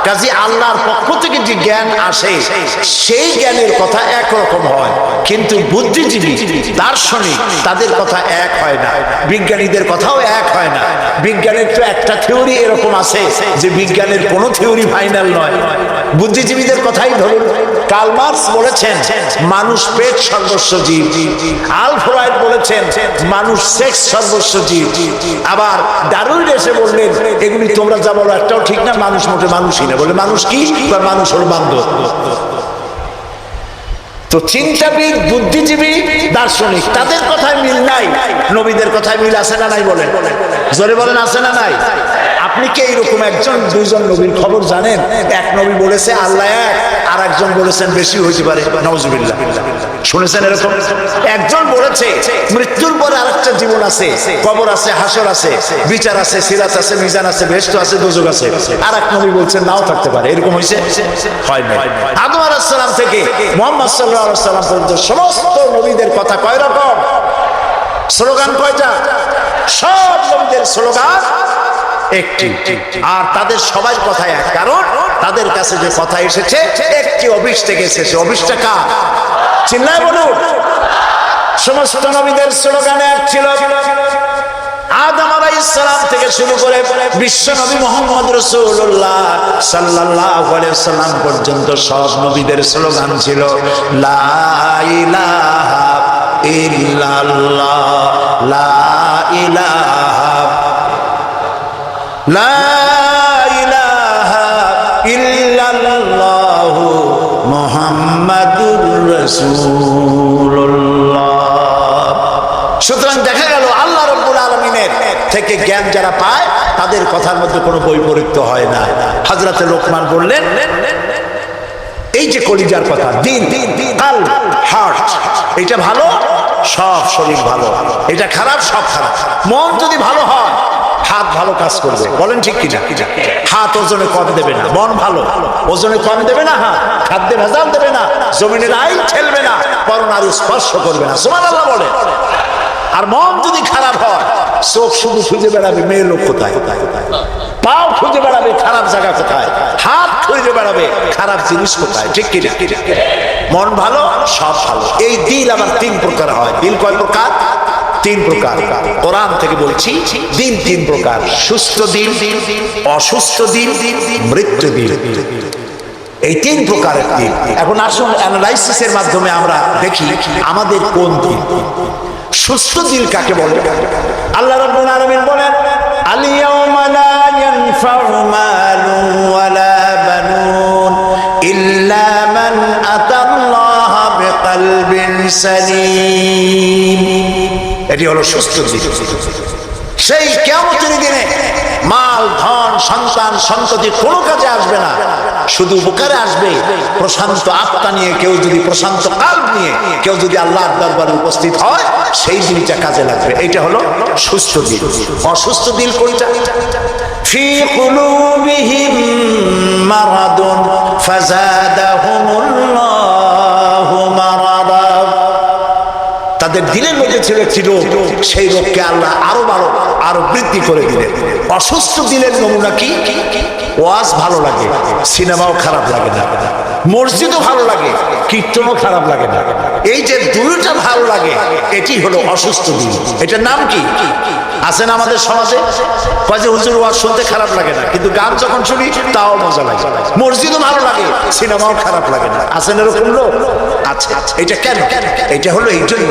কাজী আল্লাহর পক্ষ থেকে যে জ্ঞান আসে সেই জ্ঞানের কথা একরকম হয়, কিন্তু বুদ্ধিজীবী দার্শনিক তাদের কথা এক হয় না, বিজ্ঞানীদের কথাও এক হয় না। বিজ্ঞানের তো একটা থিওরি এরকম আছে যে বিজ্ঞানের কোনো থিওরি ফাইনাল নয়। বুদ্ধিজীবীদের কথাই ধরুন, কার্ল মার্কস বলেছেন মানুষ পেট সর্বস্ব জীব, আলফ্রেড বলেছেন মানুষ সেক্স সর্বস্ব জীব, আবার ডারউইন এসে বললেন এগুলি তোমরা যা বলো একটাও ঠিক না, মানুষ মোটে মানুষই না। বলে মানুষ কি? মানুষ হল বান্দর। তো চিন্তাবিদ, বুদ্ধিজীবী, দার্শনিক তাদের কথায় মিল নাই, নবীদের কথায় মিল আছে না নাই? বলেন, জোরে বলেন, আছে না নাই? আপনি কি এইরকম একজন দুইজন নবীর খবর জানেন? এক নবী বলেছে আল্লাহ এক, আর একজন বলেছেন বেশি হইতে পারে, নাউজুবিল্লাহ। শুনেছেন এরকম? একজন বলেছে মৃত্যুর পরে আরেকটা জীবন আছে, কবর আছে, হাসর আছে, বিচার আছে, সিরাত আছে, মিজান আছে, বেহেশত আছে, দোজখ আছে। আর এক নবী বলছেন নাও থাকতে পারে। এরকম হয়েছে? হয় না। আদম আলাইহিস সালাম থেকে মুহাম্মদ সাল্লাল্লাহু আলাইহি ওয়াসাল্লাম পর্যন্ত সমস্ত নবীদের কথা কয় রকম? স্লোগান কয়টা? সব নবীদের স্লোগান একটি, আর তাদের সবাই কথা এক, কারণ তাদের কাছে যে কথা এসেছে একটি অভিষ্ট থেকে এসেছে। অভিষ্টটা কার? চিল্লায় বলুন। সমস্ত নবীদের স্লোগান এক ছিল। আদম আলাইহিস সালাম থেকে শুরু করে বিশ্ব নবী মুহাম্মদ রাসূলুল্লাহ সাল্লাল্লাহু আলাইহি ওয়াসাল্লাম পর্যন্ত সব নবীদের স্লোগান ছিল লা ইলাহা ইল্লাল্লাহ, লা ইলাহা, লা ইলাহা ইল্লাল্লাহু মুহাম্মাদুর রাসূলুল্লাহ। সুতরাং দেখা গেল আল্লাহ রাব্বুল আলামিনের থেকে জ্ঞান যারা পায় তাদের কথার মধ্যে কোনো বৈপরীত্য হয় না। হযরতে লোকমান বললেন এই যে কলিজার কথা, দিল, কাল, হার্ট, এটা ভালো সব শরীর ভালো, এটা খারাপ সব খারাপ। মন যদি ভালো হয় হাত ভালো কাজ করবে, বলেন ঠিক কিনা? হাত ওজনে কম দেবে না, মন ভালো ওজনে কম দেবে না, হাত খাদ্যে ভেজাল দেবে না, জমিনের আইন ঠেলবে না, পরনারী স্পর্শ করবে না, সুবহানাল্লাহ বলে। আর মন যদি খারাপ হয় চোখ শুধু খুঁজে বেড়াবে মেয়ে লোক কোথায়, পাও খুঁজে বেড়াবে খারাপ জায়গা কোথায়, হাত খুঁজে বেড়াবে খারাপ জিনিস কোথায়, ঠিক কিনা? মন ভালো সব ভালো। এই দিল আবার তিন প্রকার হয়। দিল কয় প্রকার? তিন প্রকার। কোরআন থেকে বলছি দিল তিন প্রকার: সুস্থ দিল, অসুস্থ দিল, মৃত্যু দিল। এই তিন প্রকারের দিল। এখন আসুন অ্যানালাইসিসের মাধ্যমে আমরা দেখি আমাদের কোন দিল। সুস্থ দিল কাকে বলে? আল্লাহ রাব্বুল আলামিন বলেন আল-ইয়াওমা লা ইয়ানফা'ু মালুন ওয়ালা বানুন ইল্লা মান আতাল্লাহা বিকলবিন সালিম। এটি হলো সুস্থ দিল। সেই কিয়ামতের দিনে মাল, ধন, সন্তান, সন্ততি কোনো কাজে আসবে না, শুধু উপকারে আসবে প্রশান্ত আত্মা নিয়ে। কেউ যদি প্রশান্ত কাল্ব নিয়ে কেউ যদি আল্লাহর দরবারে উপস্থিত হয় সেই দিলটা কাজে লাগবে। এইটা হলো সুস্থ দিল। অসুস্থ দিল কোনটা? ফি কুলুবিহিম মারাদুন ফাযাদাহুমুল্লাহু মারাদা। তাদের দিলের মধ্যে ছিল একটি রোগ, সেই রোগকে আল্লাহ আরো বৃদ্ধি করে দিলেন। অসুস্থ দিলের নমুনা কি? ওয়াজ ভালো লাগে, সিনেমাও খারাপ লাগে না, মসজিদও ভালো লাগে, কীর্তনও খারাপ লাগে না। এই যে দুইটা ভালো লাগে এটি হলো অসুস্থ দিল। এটার নাম কি? আছেন আমাদের সমাজে কাজে হুজুর ওয়াজ শুনতে খারাপ লাগে না, কিন্তু গান যখন শুনি তাও মজা লাগে, মসজিদও ভালো লাগে, সিনেমাও খারাপ লাগে না। আছেন এরকম লোক? আচ্ছা, এটা কেন? এটা হলো এই জন্য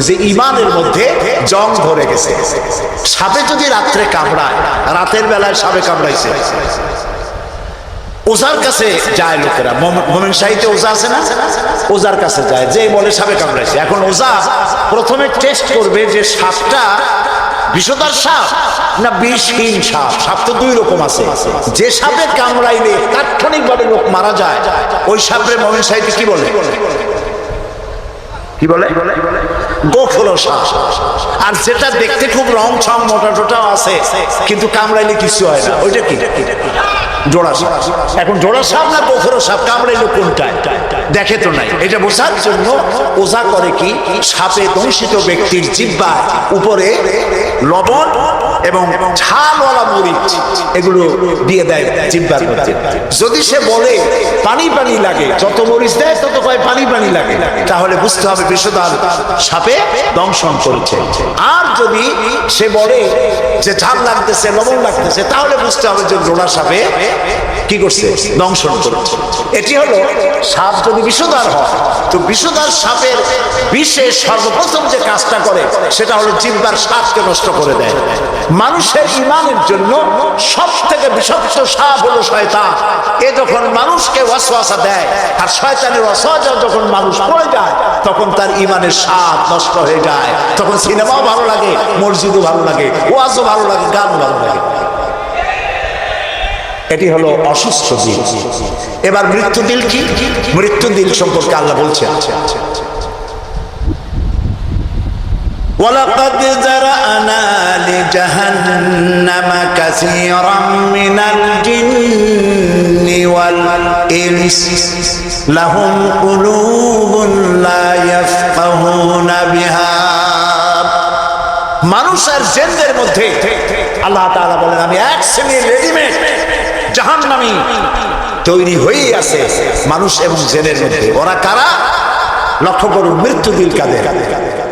যে ইমানের মধ্যে জং ধরে গেছে। সাপে যদি রাত্রে কামড়ায়, রাতের বেলায় সাপে কামড়াইছে, ওজার কাছে যায় লোকেরা। মোমেন শাহীতে ওজা আছে না? ওজার কাছে যায়, যে বলে সাপে কামড়াইছে। এখন ওজা প্রথমে টেস্ট করবে যে সাপটা বিষধর সাপ না বিষহীন সাপ। সাপ তো দুই রকম আছে। যে সাপে কামড়াইলে তাৎক্ষণিকভাবে লোক মারা যায় ওই সাপের মোমেন শাহীতে কি বলে? কি বলে? গোখলো সাপ। আর যেটা দেখতে খুব রং ছং মোটা টোটাও আছে কিন্তু কামড়াইলে কিছু হয় না, ওইটা কি? জোড়া সাপ। এখন জোড়া সাপ না গোখরো সাপ কামড়াইলো কোনটায় দেখে তো নাই। এটা বোঝার জন্য ওঝা করে কি, সাপে দংশিত ব্যক্তির জিহ্বার উপরে লবণ এবং ঝালওয়ালা মরিচ এগুলো দিয়ে দেয় জিহ্বার মধ্যে। যদি সে বলে পানি পানি লাগে, যত মরিচ দেয় তত পানি পানি লাগে, তাহলে বুঝতে হবে বিষধর সাপে দংশন করেছে। আর যদি সে বলে যে ঝাল লাগতেছে লবণ লাগতেছে, তাহলে বুঝতে হবে যে জোড়া সাপে কি করছে, দংশন করেছে। এটি হলো সাপ যদি বিষধর হয়, তো বিষধর সাপের বিশে সর্বপ্রথম যে কাজটা করে সেটা হলো জিহ্বার স্বাদকে নষ্ট করে দেয়। মানুষের ঈমানের জন্য সব থেকে বিষাক্ত সাপ হলো শয়তান। এ যখন মানুষকে ওয়াসওয়াসা দেয়, আর শয়তানের ওয়াসওয়াসা যখন মানুষ পড়ে যায়, তখন তার ঈমানের স্বাদ নষ্ট হয়ে যায়। তখন সিনেমাও ভালো লাগে, মসজিদও ভালো লাগে, ওয়াজও ভালো লাগে, গানও ভালো লাগে। এটি হলো অসুস্থ দিল। এবার মৃত্যু দিল কি? মৃত্যু দিল সম্পর্কে আল্লাহ বলছেন, ওয়ালাকাদ যারানা লিজাহান্নামা কাসীরাম মিনাল জিন্নি ওয়াল ইনস লাহুম কুলুবুন লা ইয়াফকাহুনা বিহা। মানুষ আর জিনদের মধ্যে আল্লাহ তাআলা বলেন, আমি এক শ্রেণীর রেডিমেড জাহান্নামী তৈরি হয়েই আছে মানুষ এবং জিনের মধ্যে। ওরা কারা? লক্ষ্য করুন, মৃত্যু দিল কাদের?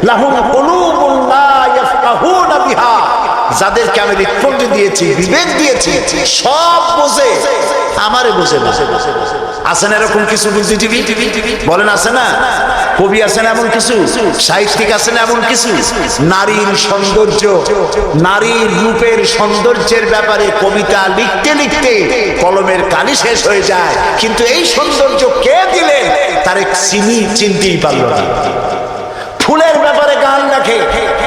লাহুম কুলুবুন লা ইয়াফকাহুনা বিহা, যাদেরকে আমি হৃৎপিণ্ড দিয়েছি, বিবেক দিয়েছি, সব বোঝে, আমারে বোঝে না। আছে না এরকম কিছু বুদ্ধিজীবী? বলেন আছে না? কবি আছে না এমন কিছু? সাহিত্যিক আছে না এমন কিছু? নারীর সৌন্দর্য, নারীর রূপের সৌন্দর্যের ব্যাপারে কবিতা লিখতে লিখতে কলমের কালি শেষ হয়ে যায়, কিন্তু এই সৌন্দর্য কে দিলেন তার চিনতেই পারল না। ফুলের ব্যাপারে গান লেখে,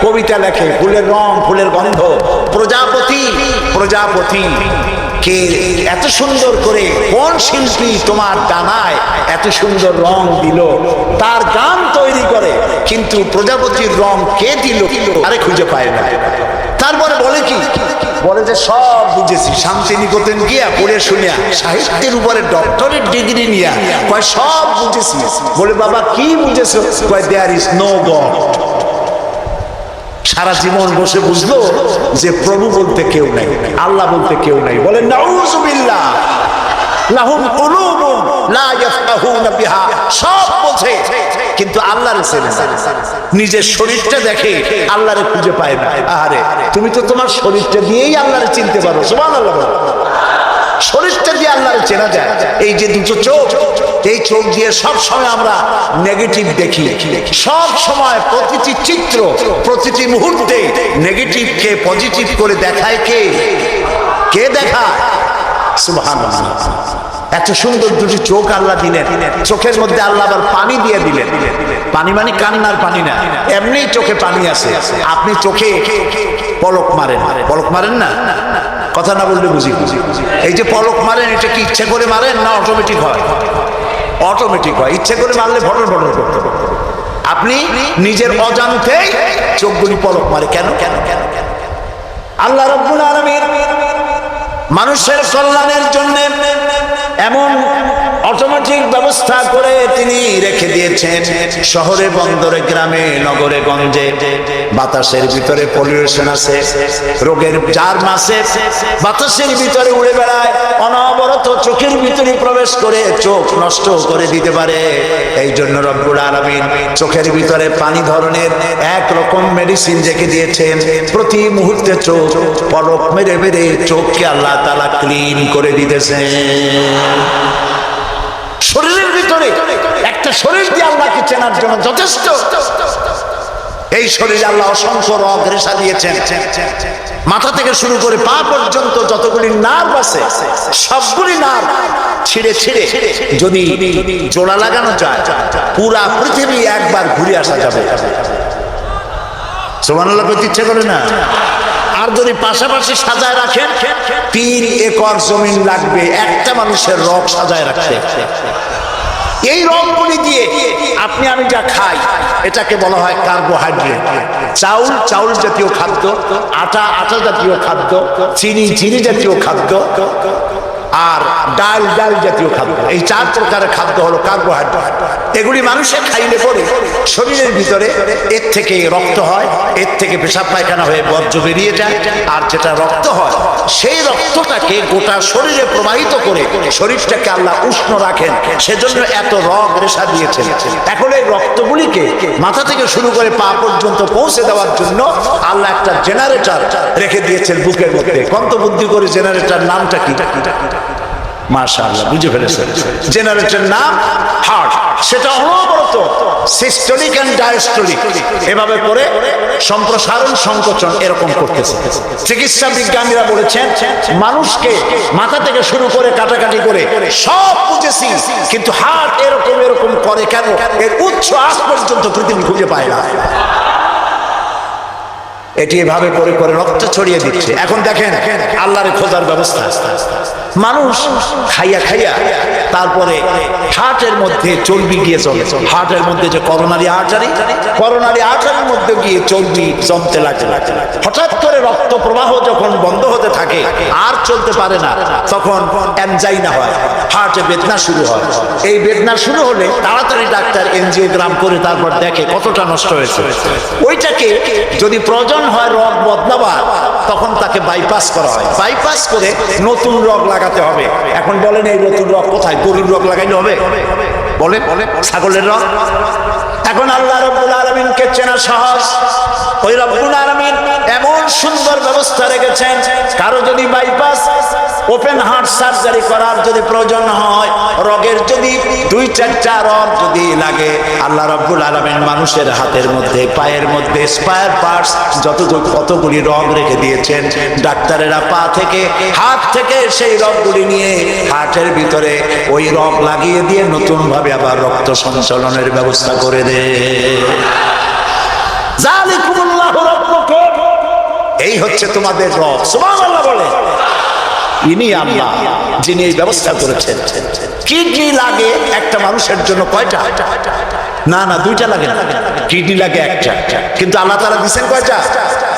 কবিতা লেখে, ফুলের রং, ফুলের গন্ধ। প্রজাপতি, প্রজাপতি কে এত সুন্দর করে, কোন শিল্পী তোমার ডানায় এত সুন্দর রং দিল, তার গান তৈরি করে, কিন্তু প্রজাপতির রং কে দিল আরে খুঁজে পায় না। তারপরে বলে কি? বলে যে সব বুঝেছি, শান্তিনিকেতন গিয়া পড়ে শুনিয়া সাহিত্যের উপরে ডক্টরেট ডিগ্রি নিয়া কয় সব বুঝেছি। বলে বাবা কি বুঝেছো? কয় দেয়ার ইজ নো গড। সারা জীবন বসে বুঝলো যে প্রভু বলতে কেউ নাই, আল্লাহ বলতে কেউ নাই। বলেন নাউযুবিল্লাহ। লাহুম কুলুবুন লা ইয়াফকাহুনা বিহা, সব বোঝে কিন্তু আল্লাহর চেনে না। নিজের শরীরটা দেখে, আল্লাহরে খুঁজে পায় না। আরে তুমি তো তোমার শরীরটা দিয়েই আল্লাহরে চিনতে পারো। সুবহানাল্লাহ। শরীরটা দিয়ে আল্লাহরে চেনা যায়। এই যে দুটো চোখ, এই চোখ দিয়ে সব সময় আমরা নেগেটিভ দেখি। সব সময় প্রতিটি চিত্র, প্রতিটি মুহূর্তে নেগেটিভকে পজিটিভ করে দেখায় কে? কে দেখায়? সুবহানাল্লাহ। এত সুন্দর দুটি চোখ আল্লাহ দিলেন, চোখের মধ্যে আল্লাহ আবার পানি দিয়ে দিলেন। পানি মানে কান্নার পানি না, এমনি চোখে পানি আছে। আপনি চোখে পলক মারেন, পলক মারেন না? কথা না বললে বুঝি। এই যে পলক মারেন, এটা কি ইচ্ছে করে মারেন না অটোমেটিক হয়? অটোমেটিক হয়। ইচ্ছে করে মারলে ফটর ফটর করতে। আপনি নিজের অজান্তেই চোখগুলি পলক মারে। কেন? কেন? কেন? আল্লাহ রাব্বুল আলামিন মানুষের কল্যাণের জন্য এমন অটোমেটিক ব্যবস্থা করে তিনি রেখে দিয়েছেন। শহরে বন্দরে গ্রামে নগরে গঞ্জে বাতাসের ভিতরে পলিউশন আছে, রোগের জার্ম আছে, বাতাসের ভিতরে উড়ে বেড়ায়, অনবরত চোখের ভিতরে প্রবেশ করে চোখ নষ্ট করে দিতে পারে। এই জন্য রব্বুল আলামিন চোখের ভিতরে পানি ধরনের একরকম মেডিসিন রেখে দিয়েছেন। প্রতি মুহূর্তে চোখ পলক মেরে মেরে চোখকে আল্লাহ তাআলা ক্লিন করে দিতেছেন। শরীরের ভিতরে একটা শরীর দিয়ে আল্লাহকে চেনার জন্য যথেষ্ট। এই শরীরে আল্লাহ অসংখ্য রগ রেশা দিয়েছেন। মাথা থেকে শুরু করে পা পর্যন্ত যতগুলি নার্ভ আছে, সবগুলি নার্ভ ছিঁড়ে ছিঁড়ে যদি জোড়া লাগানো যায়, পুরা পৃথিবী একবার ঘুরে আসা যাবে। সুবহানাল্লাহ করতে ইচ্ছে করে না? আর যদি পাশাপাশি সাজায় রাখেন, 3 একর জমিন লাগবে একটা মানুষের রগ সাজায় রাখতে। এই রগগুলি দিয়ে আপনি আমি যা খাই, এটাকে বলা হয় কার্বোহাইড্রেট। চাউল, চাউল জাতীয় খাদ্য, আটা, আটা জাতীয় খাদ্য, চিনি, চিনি জাতীয় খাদ্য। আর ডাল ডাল জাতীয় খাদ্য। এই 4 প্রকারের খাদ্য হলো কার্বোহাইড্রেট। এগুলি মানুষের খাইলে পরে শরীরের ভিতরে এর থেকে রক্ত হয়, এর থেকে পেশাব পায়খানা হয়ে বর্জ্য বেরিয়ে যায়, আর যেটা রক্ত হয় সেই রক্তটাকে গোটা শরীরে প্রবাহিত করে শরীরটাকে আল্লাহ উষ্ণ রাখেন। সেজন্য এত রগ রেশা দিয়েছেন। এখন এই রক্তগুলিকে মাথা থেকে শুরু করে পা পর্যন্ত পৌঁছে দেওয়ার জন্য আল্লাহ একটা জেনারেটর রেখে দিয়েছেন বুকের মধ্যে। কত বুদ্ধি করে জেনারেটর নামটা কি? মাশাআল্লাহ, বুঝে ফেলেছেন। জেনারেটর নাম হার্ট। সেটা অনবরত সিস্টোলিক এন্ড ডায়াস্টোলিক এভাবে করে সম্প্রসারণ সংকোচন এরকম করতেছে। চিকিৎসা বিজ্ঞানীরা বলেছেন মানুষকে মাথা থেকে শুরু করে কাটাকাটি করে সব বুঝেছি, কিন্তু হার্ট এরকম এরকম করে কেন? এর উৎস আজ পর্যন্ত পৃথিবী খুঁজে পায় না। এটি এভাবে করে করে রক্ত ছড়িয়ে দিচ্ছে। এখন দেখেন আল্লাহর খোঁজার ব্যবস্থা। মানুষ খাইয়া খাইয়া তারপরে হার্টের মধ্যে চর্বি গিয়ে চলে। হার্টের মধ্যে যে করোনারি আর্টারি, করোনারি আর্টারির মধ্যে গিয়ে চর্বি জমতে লাগে। হঠাৎ করে রক্ত প্রবাহ যখন বন্ধ হতে থাকে, আর চলতে পারে না, তখন অ্যানজাইনা হয়, হার্টে বেদনা শুরু হয়। এই বেদনা শুরু হলে তাড়াতাড়ি ডাক্তার এনজিওগ্রাম করে তারপর দেখে কতটা নষ্ট হয়েছে। ওইটাকে যদি প্রয়োজন হয় রগ বদলাবার, তখন তাকে বাইপাস করা হয়। বাইপাস করে নতুন রগ লাগাতে হবে। এখন বলেন এই নতুন রগ কোথায়? গরুর রগ লাগাইলে হবে? বলে ছাগলের রগ? এখন আল্লাহ রাব্বুল আলামিনকে চেনা সহজ। ওই রব্বুল আলামিন এমন সুন্দর ব্যবস্থা রেখেছেন, কারো যদি বাইপাস ওপেন হার্ট সার্জারি করার যদি প্রয়োজন হয়, রগের যদি 2-4টা রগ যদি লাগে, আল্লাহ রাব্বুল আলামিন মানুষের হাতের মধ্যে, পায়ের মধ্যে স্পায়ার পার্টস কতগুলি রগ রেখে দিয়েছেন। ডাক্তারেরা পা থেকে হাত থেকে সেই রগগুলি নিয়ে হার্টের ভিতরে ওই রগ লাগিয়ে দিয়ে নতুন ভাবে আবার রক্ত সঞ্চালনের ব্যবস্থা করে দেয়। জালিকুমুল্লাহু রাব্বুকুম, এই হচ্ছে তোমাদের রব। সুবহানাল্লাহ বলে। ইনি আল্লাহ যিনি এই ব্যবস্থা করেছেন। কিডনি লাগে একটা মানুষের জন্য কয়টা? না না, 2টা লাগে না। কিডনি লাগে একটা, কিন্তু আল্লাহ তাআলা দিয়েছেন কয়টা?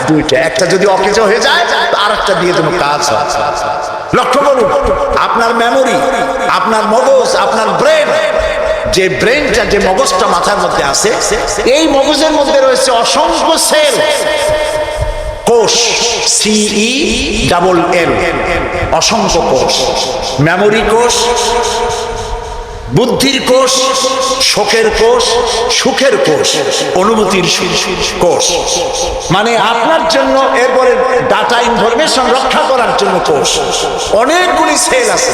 2টা। একটা যদি অকেজো হয়ে যায়, আরেকটা দিয়ে যেন কাজ হয়। লক্ষ্য করুন, আপনার মেমোরি, আপনার মগজ, আপনার ব্রেন, যে ব্রেনটা, যে মগজটা মাথার মধ্যে আছে, এই মগজের মধ্যে রয়েছে অসংখ্য সেল, কোষ, CELL, অসংখ্য কোষ। মেমোরি কোষ, বুদ্ধির কোষ, শোকের কোষ, সুখের কোষ, অনুভূতির কোষ। মানে আপনার জন্য, এরপরে ডাটা ইনফরমেশন রক্ষা করার জন্য কোষ। অনেকগুলি সেল আছে।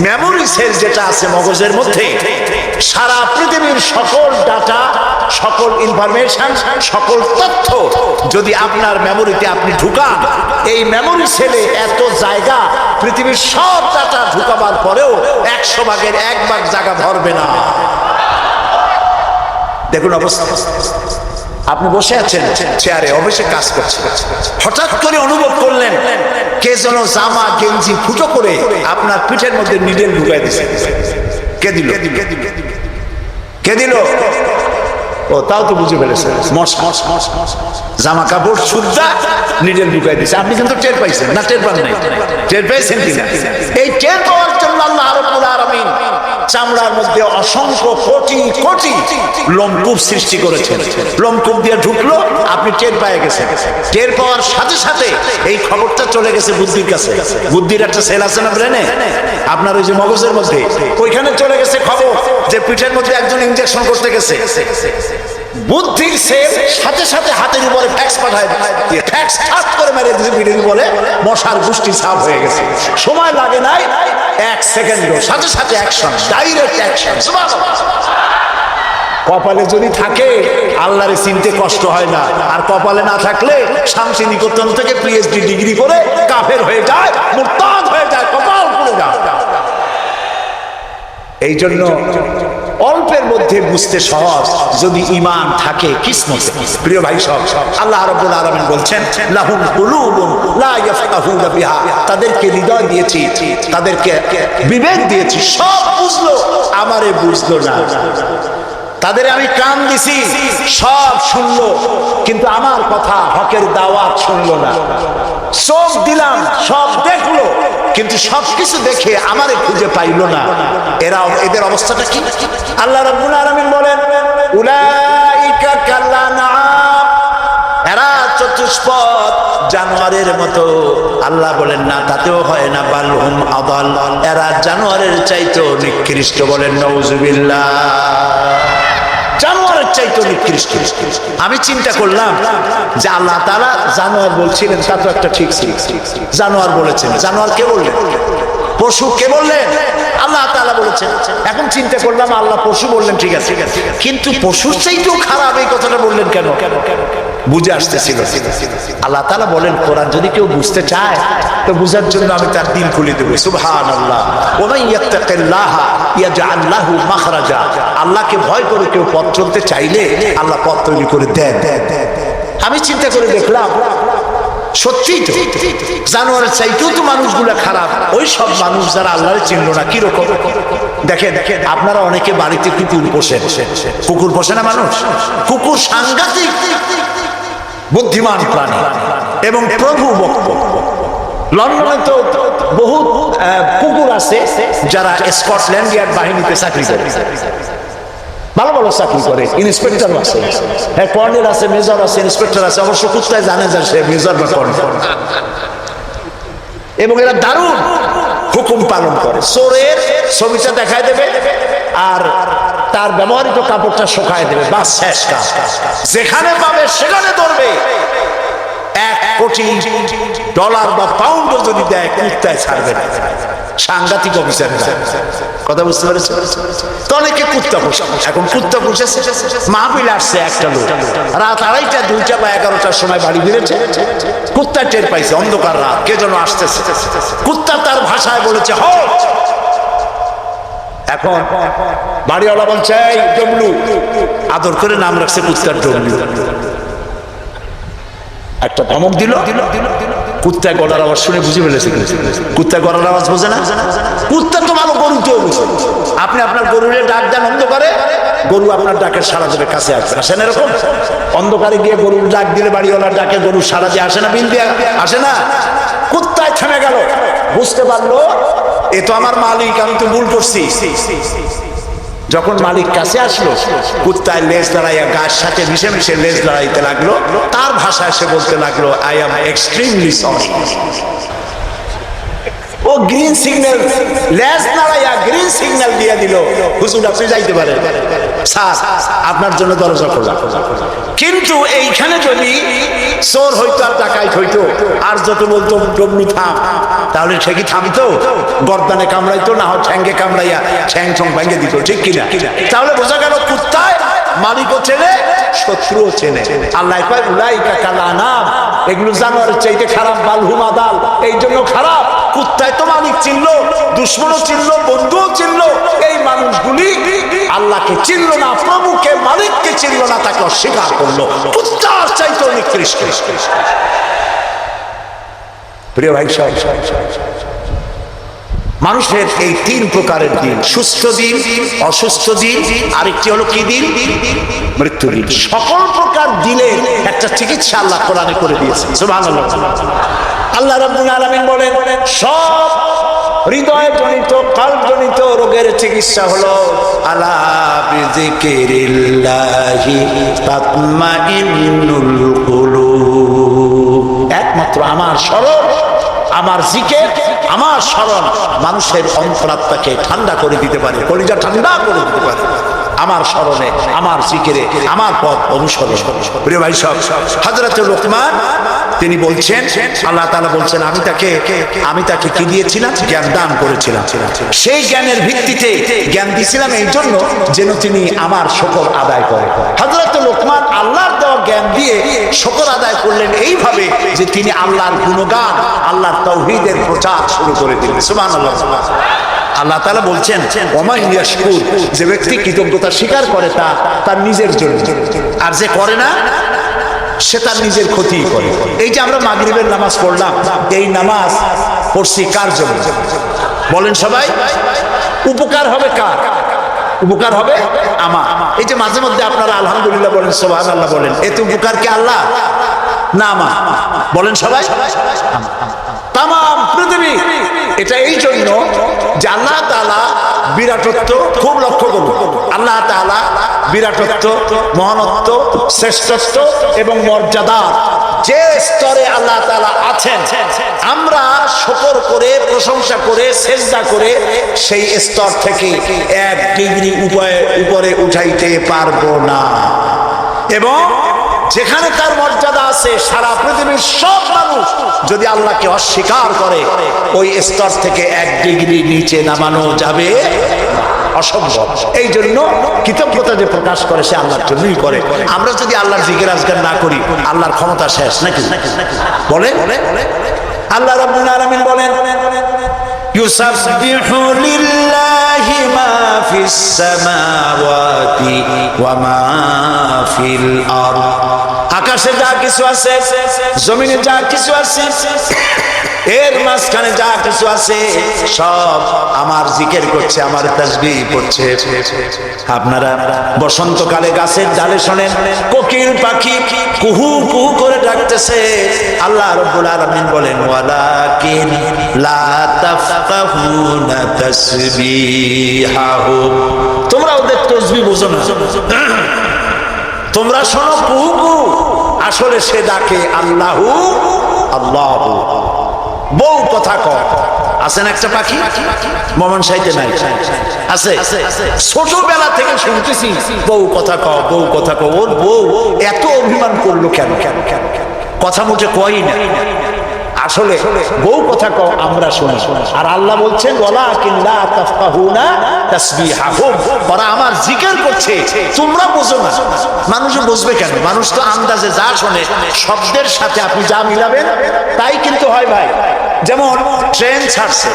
মেমোরি সেল যেটা আছে মগজের মধ্যে, সারা পৃথিবীর সকল ডাটা, সকল ইনফরমেশন, সকল তথ্য যদি আপনার মেমোরিতে আপনি ঢুকান, এই মেমোরি সেলে এত জায়গা, পৃথিবীর সব ডাটা ঢুকাবার পরেও 100 ভাগের 1 ভাগ জায়গা ধরবে না। দেখুন অবস্থা। আপনি বসে আছেন চেয়ারে, অফিসে কাজ করছেন, হঠাৎ করে অনুভব করলেন কে যেন জামা গেঞ্জি ফুটো করে আপনার পিঠের মধ্যে নিডেল ঢুকাই দিচ্ছে। কে দিল? কে দিল? ও, তাও তো বুঝে ফেলেছেন। জামা কাপড় সুদ্ধা নিডেল ঢুকাই দিচ্ছে। আপনি কিন্তু টের পাইছেন না? টের পান নাই? টের পাইছেন কিনা? এই টের পাওয়ার জন্য আল্লাহ রাব্বুল আলামিন চামড়ার মধ্যে অসংখ্য কোটি কোটি লোমকূপ সৃষ্টি করেছেন। লোমকূপ দিয়ে ঢুকলো, আপনি টের পেয়ে গেছেন। টের পাওয়ার সাথে সাথে এই খবরটা চলে গেছে বুদ্ধির কাছে। বুদ্ধির একটা সেল আছে না ব্রেনে, আপনার ওই যে মগজের মধ্যে, ওইখানে চলে গেছে খবর যে পিঠের মধ্যে একজন ইনজেকশন করতে গেছে। বুদ্ধির সেল সাথে সাথে হাতের উপরে ফ্যাক্স পাঠায়, ফ্যাক্স ঠাপ করে মেরে দিয়েছে পিঠের উপরে, মশার গোষ্ঠী সাফ হয়ে গেছে। সময় লাগে নাই 1 সেকেন্ড, সাথে সাথে অ্যাকশন, ডাইরেক্ট অ্যাকশন। কপালে যদি থাকে আল্লাহরে চিনতে কষ্ট হয় না, আর কপালে না থাকলে শামসি নিকেতন থেকে PhD ডিগ্রি করে কাফের হয়ে যায়, মুরতাদ হয়ে যায়, কপাল পুড়ে যায়। এই জন্য অল্পের মধ্যে বুঝতে সহজ, যদি ঈমান থাকে কিসমতে। প্রিয় ভাই সব, আল্লাহ রাব্বুল আলামিন বলছেন লাহুম কুলুবুন লা ইয়াফকাহুনা বিহা, তাদেরকে হৃদয় দিয়েছি, তাদেরকে বিবেক দিয়েছি, সব বুঝলো, আমারে বুঝলো না। তাদের আমি কান দিছি, সব শুনলো, কিন্তু আমার কথা হকের দাওয়াত শুনলো না। চোখ দিলাম, সব দেখলো, কিন্তু সবকিছু দেখে আমারে খুঁজে পাইলো না। এদের অবস্থাটা কি? আল্লাহ রাব্বুল আলামিন বলেন, উলাইকা কাল্লানাম, এরা চতুষ্পদ জানোয়ারের মতো। আল্লাহ বলেন না, তাতেও হয় না, বালহুম আদাল, এরা জানোয়ারের চাইতেও নিকৃষ্ট। বলেন নাউজুবিল্লাহ, জানোয়ারের চাইতেও নিকৃষ্ট। আমি চিন্তা করলাম যে আল্লাহ তাআলা জানোয়ার বলছিলেন, তা তো একটা ঠিক ছিল। জানোয়ার বলেছেন, জানোয়ার কে বললেন? পশু কে বললেন? আল্লাহ তাআলা বলেছেন। এখন চিন্তা করলাম আল্লাহ পশু বললেন, ঠিক আছে, কিন্তু পশুর চাইতেও খারাপ এই কথাটা বললেন কেন? বুঝে আসতেছিল। আল্লাহ তাআলা বলেন, কোরআন যদি কেউ বুঝতে চায় তো বুঝার জন্য আমি তার দিল খুলে দেব। সুবহানাল্লাহ, ওয়া মান ইয়াত্তাকিল্লাহা ইয়াজআল লাহু মাখরাজা, আল্লাহকে ভয় করে কেউ পথ চলতে চাইলে আল্লাহ পথ তৈরি করে দেন। আমি চিন্তা করে দেখলাম সত্যিই তো জানোয়ারের চাইতেও তো মানুষগুলা খারাপ। ওই সব মানুষ যারা আল্লাহরে চিনলো না। কিরকম দেখেন, আপনারা অনেকে বাড়িতে কুকুর পোষেন। কুকুর পোষে না মানুষ? কুকুর সাংঘাতিক বুদ্ধিমান প্রাণী এবং প্রভু ভক্ত। লন্ডনে তো বহুত কুকুর আছে যারা স্কটল্যান্ড ইয়ার্ড বাহিনীতে চাকরি করে, ভালো ভালো চাকরি করে, ইন্সপেক্টর আছে, হ্যাঁ, কর্নেল আছে, মেজর আছে, ইন্সপেক্টর আছে। অবশ্য কুত্তায় জানে যে সে মেজর বা কর্নেল, এবং এরা দারুণ হুকুম পালন করে। চোরের ছবিটা দেখায় দেবে আর তার ব্যবহৃত কাপড়টা শুকায় দেবে, বাস শেষ কাজ। যেখানে পাবে সেখানে ধরবে। $1 কোটি বা পাউন্ড যদি দেয়, কুত্তায় ছাড়বে না। সাংঘাতিক অফিসার, কথা বুঝতে পেরেছে? তো অনেকে কুত্তা পোষে। এখন কুত্তা পুষেছে, মাহফিল আসছে একটা লোক, রাত 2:30, 2টা বা 11টার সময় বাড়ি ফিরেছে। কুত্তা টের পাইছে, অন্ধকার রাত, কে যেন আসতেছে। কুত্তা তার ভাষায় বলেছে হট। এখন বাড়িওয়ালা বলছে এই ডবলু, আদর করে নাম রাখছে কুত্তার ডবলু। একটা ধমক দিল, কুত্তা গলার আওয়াজ শুনে বুঝে ফেলেছে। কুত্তা গলার আওয়াজ বোঝে না? কুত্তা তো ভালো, গরুতেও বুঝে। আপনি আপনার গরুরে ডাক দেন অন্ধকারে, গরু আপনার ডাকের সাড়া দেবে, কাছে আসবে। আসেন এরকম? অন্ধকারে গিয়ে গরুর ডাক দিলে বাড়িওয়ালার ডাকে গরু সাড়া দিয়ে আসে না? বিল দিয়ে আসে না? কুত্তায় থেমে গেল, বুঝতে পারলো এ তো আমার মালিক, আমি তো ভুল করছি। যখন মালিক কাছে আসলো, কুত্তায় লেজ দাঁড়াইয়া গাছ সাথে মিশে মিশে লেজ দাঁড়াইতে লাগলো। তার ভাষায় সে বলতে লাগলো, আই এম এক্সট্রিমলি সরি। ও গ্রিন সিগন্যাল, লেজ দাঁড়াইয়া গ্রিন সিগন্যাল দিয়ে দিল, হুজুর আপনি যাইতে পারেন, স্যার আপনার জন্য দরজা খোলা। কিন্তু এইখানে যদি চোর হইতো আর ডাকাইত হইতো আর যত বলতো ডবলু থাম, তাহলে সে কি থামতো? গর্দানে কামড়াইতো, না হয় ঠ্যাঙ্গে কামড়াইয়া ঠ্যাং ঠং ভেঙে দিত, ঠিক কিনা? তাহলে বোঝা গেল কুত্তায় মালিকও চেনে, শত্রুও চেনে। আল্লাহ কয় উলাইকা কালানাম, এগুলো জানোয়ারের চাইতে খারাপ, বালহুম আদাল, এই জন্য খারাপ। কুত্তায় তো মালিক চিনলো, দুশ্মনও চিনলো, বন্ধুও চিনলো। এই মানুষগুলি আল্লাহকে চিনলো না, প্রভুকে মালিককে চিনলো না, তাকে অস্বীকার করলো। কুত্তার চাইতে নিকৃষ্ট। প্রিয় ভাই সাহেব, মানুষের এই 3 প্রকারের দিন, সুস্থ দিন, অসুস্থ দিন, আরেকটি হলো কি দিন? মৃত্যু দিন। সকল প্রকার দিনের একটা চিকিৎসা আল্লাহ কোরআনে করে দিয়েছে। সুবহানাল্লাহ। আল্লাহ রাব্বুল আলামিন বলেন, সব হৃদয় জনিত, কলব জনিত রোগের চিকিৎসা হলো আলা বিযিকিরিল্লাহি তাতমাইন্নুল কুলুব। একমাত্র আমার স্মরণ, আমার জিকির, আমার স্মরণ মানুষের অন্তরাত্মাকে ঠান্ডা করে দিতে পারে, কলিজা ঠান্ডা করে দিতে পারে। আমার স্মরণে, আমার জিকিরে, আমার পথ অনুসরণ। প্রিয় ভাই সব, হযরত লোকমান তিনি বলছেন, আল্লাহ তাআলা বলছেন, আমি তাকে কি দিয়েছিলাম? জ্ঞান দান করেছিলাম। সেই জ্ঞানের ভিত্তিতে জ্ঞান দিয়েছিলাম এই জন্য যেন তিনি আমার শুকর আদায় করে। হযরত লোকমান আল্লাহর দেওয়া জ্ঞান দিয়ে শুকর আদায় করলেন এইভাবে যে তিনি আল্লাহর গুণগান, আল্লাহর তাওহীদের প্রচার শুরু করে দিলেন। সুবহানাল্লাহ। আল্লাহ তাআলা বলছেন, ওমান ইয়াশকুর, যে ব্যক্তি কৃতজ্ঞতা স্বীকার করে তার নিজের জন্য, আর যে করে না সে তার নিজের ক্ষতিই করে। এই যে আমরা মাগরিবের নামাজ পড়লাম, এই নামাজ পড়ছি কার জন্য? বলেন সবাই। উপকার হবে কার? উপকার হবে আমার। এই যে মাঝে মধ্যে আপনারা আলহামদুলিল্লাহ বলেন, সুবহানাল্লাহ বলেন, এতে উপকার কি আল্লাহ না আমার? বলেন সবাই। তাম পৃথিবী এটা এই জন্য যে আল্লাহ তাআলা বিরাটত্ব খুব লক্ষ্য করুন। আল্লাহ তাআলা বিরাটত্ব, মহানত্ব, শ্রেষ্ঠত্ব এবং মর্যাদা যে স্তরে আল্লাহ তাআলা আছেন, আমরা শুকর করে, প্রশংসা করে, সেজদা করে সেই স্তর থেকে 1 ডিগ্রি উপরে উঠাইতে পারবো না। এবং যেখানে তার মর্যাদা আছে, সারা পৃথিবীর সব মানুষ যদি আল্লাহকে অস্বীকার করে, ওই স্তর থেকে 1 ডিগ্রি নিচে নামানো যাবে অসম্ভব। এই জন্য কৃতজ্ঞতা যে প্রকাশ করে সে আল্লাহর জন্যই করে। আমরা যদি আল্লাহর জিকির আজকার না করি, আল্লাহর ক্ষমতা শেষ নাকি? বলে আল্লাহ রাব্বুল আলামিন বলেন, ইউসাববিহু লিল্লাহি মা ফিস সামাওয়াতি ওয়া মা ফিল আরদ। আকাশে যা কিছু আছে, জমিনে যা কিছু আছে, এর মাঝখানে যা কিছু আছে, সব আমার জিকির করছে, আমার তাসবিহ করছে। আপনারা বসন্তকালে গাছের ডালে শোনেন কোকিল পাখি কুহু কুহু করে ডাকতেছে। আল্লাহ রাব্বুল আলামিন বলেন, ওয়ালাকিন লা তাফকাহুনা তাসবিহাহুম। তোমরা ওদের তাসবিহ বুঝো না, তোমরা শোনো কুহু কুহু, আসলে সে ডাকে আল্লাহু আল্লাহু। বউ কথা কয়, আছেন একটা পাখি মমন সাইতে নাই আছে, ছোটবেলা থেকে শুনতেছি বউ কথা কও, বউ কথা কও। ওর বউ এত অভিমান করলো কেন? কথা মুখে কয়ই না, আসলে বউ কথা কও আমরা শুনি। আর আল্লাহ বলছেন, ওয়ালাকিন লা তাফকাহুনা তাসবিহাহুম, ওরা আমার জিকির করছে, তোমরা বুঝো না। মানুষ বুঝবে কেন? মানুষ তো আন্দাজে যা শোনে, শব্দের সাথে আপনি যা মিলাবেন তাই কিন্তু হয় ভাই। যেমন ট্রেন ছাড়ছে,